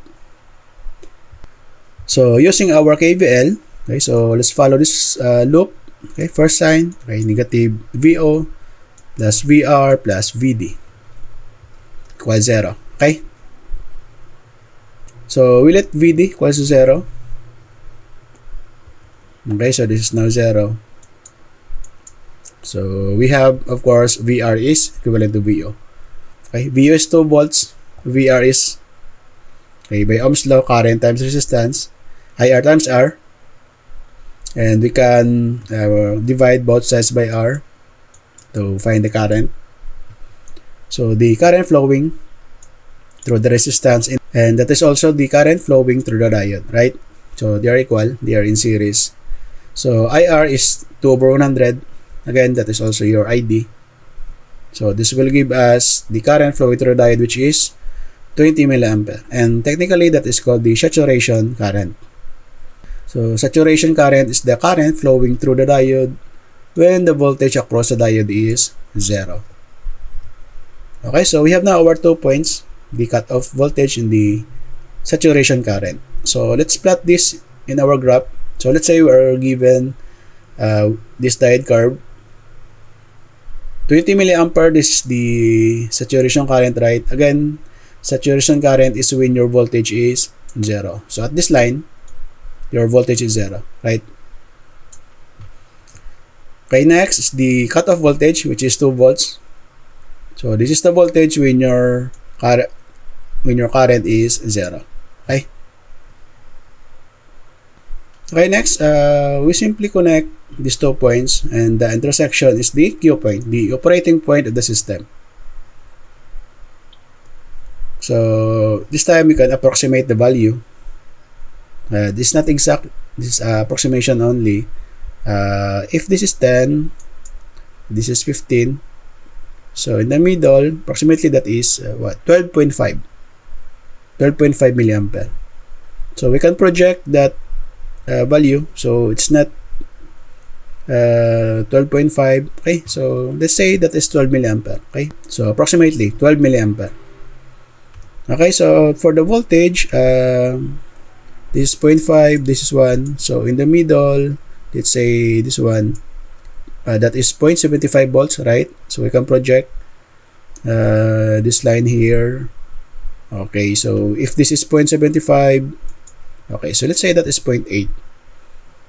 B: So using our KVL, okay, so let's follow this loop. Okay, first sign, negative VO plus VR plus VD equals 0. Okay? So we let VD equals to 0. Okay, so this is now 0. So we have, of course, VR is equivalent to VO. Okay, VO is 2 volts. VR is, by Ohm's law, current times resistance, IR times R. And we can divide both sides by R to find the current. So the current flowing through the resistance, and that is also the current flowing through the diode, right? So they are equal, they are in series. So IR is 2 over 100. Again, that is also your ID. So this will give us the current flowing through the diode, which is 20 milliampere. And technically, that is called the saturation current. So saturation current is the current flowing through the diode when the voltage across the diode is 0. Okay, so we have now our 2 points, the cutoff voltage and the saturation current. So let's plot this in our graph. So let's say we are given this diode curve. 20 milliampere, this is the saturation current, right? Again, saturation current is when your voltage is 0. So at this line, your voltage is 0, right? Okay, next is the cutoff voltage, which is 2 volts. So this is the voltage when your current is 0. Okay. Okay, next, we simply connect these 2 points, and the intersection is the Q point, the operating point of the system. So this time we can approximate the value. This is not exact, this is approximation only. If this is 10, this is 15. So in the middle, approximately that is 12.5 milliampere. So we can project that value. So it's not 12.5. Okay, so let's say that is 12 milliampere. Okay, so approximately 12 milliampere. Okay, so for the voltage, this is 0.5, this is 1. So in the middle, let's say this one, that is 0.75 volts, right? So we can project this line here. Okay, so if this is 0.75, okay, so let's say that is 0.8.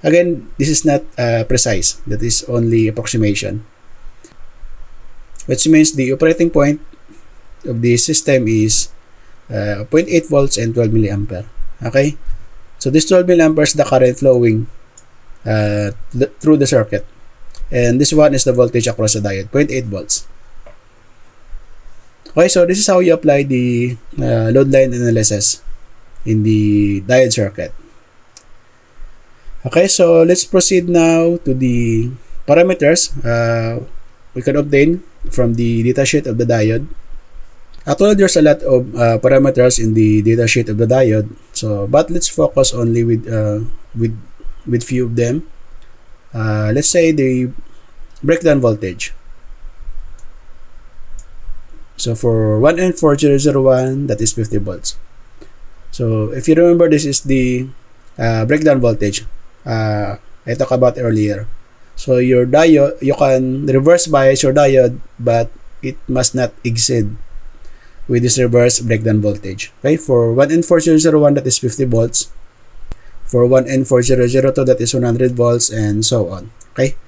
B: Again, this is not precise. That is only approximation. Which means the operating point of the system is 0.8 volts and 12 milliampere. Okay? So this 12 milliampere is the current flowing through the circuit. And this one is the voltage across the diode, 0.8 volts. Okay, so this is how you apply the load line analysis in the diode circuit. Okay, so let's proceed now to the parameters we can obtain from the datasheet of the diode. Actually, there's a lot of parameters in the datasheet of the diode. So, but let's focus only with few of them. Let's say the breakdown voltage. So for 1N4001, that is 50 volts. So if you remember, this is the breakdown voltage I talked about earlier. So your diode, you can reverse bias your diode, but it must not exceed with this reverse breakdown voltage. Okay, for 1N4001, that is 50 volts. For 1N4002, that is 100 volts, and so on. Okay,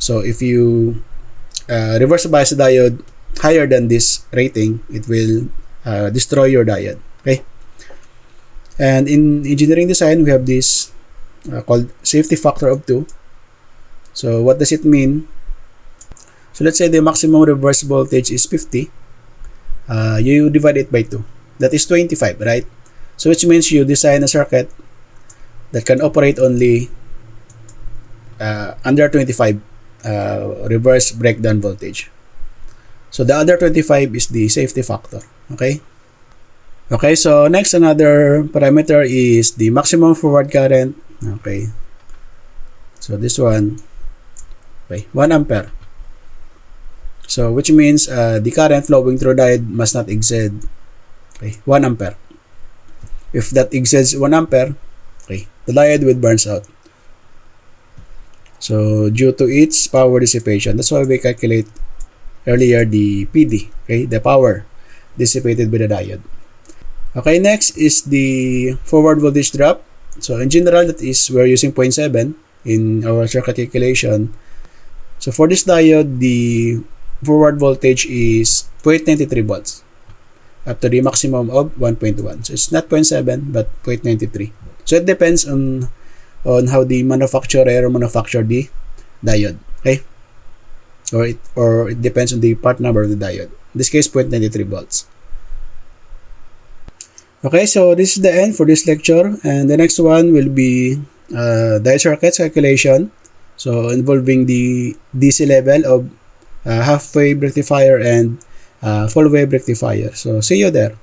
B: so if you reverse bias the diode higher than this rating, it will destroy your diode. Okay, and in engineering design, we have this called safety factor of 2. So what does it mean? So let's say the maximum reverse voltage is 50. You divide it by 2. That is 25, right? So which means you design a circuit that can operate only under 25 reverse breakdown voltage. So the other 25 is the safety factor. Okay? Okay, so next, another parameter is the maximum forward current. Okay. So this one, okay, 1 ampere. So which means the current flowing through diode must not exceed 1 ampere. If that exceeds 1 ampere, okay, the diode will burn out. So due to its power dissipation, that's why we calculate earlier the PD, okay, the power dissipated by the diode. Okay, next is the forward voltage drop. So in general, that is we're using 0.7 in our circuit calculation. So for this diode, the forward voltage is 0.93 volts up to the maximum of 1.1. So it's not 0.7 but 0.93. So it depends on how the manufacturer manufactured the diode. Okay, or it depends on the part number of the diode. In this case, 0.93 volts. Okay, so this is the end for this lecture, and the next one will be diode circuits calculation. So involving the DC level of half-wave rectifier and full-wave rectifier. So see you there.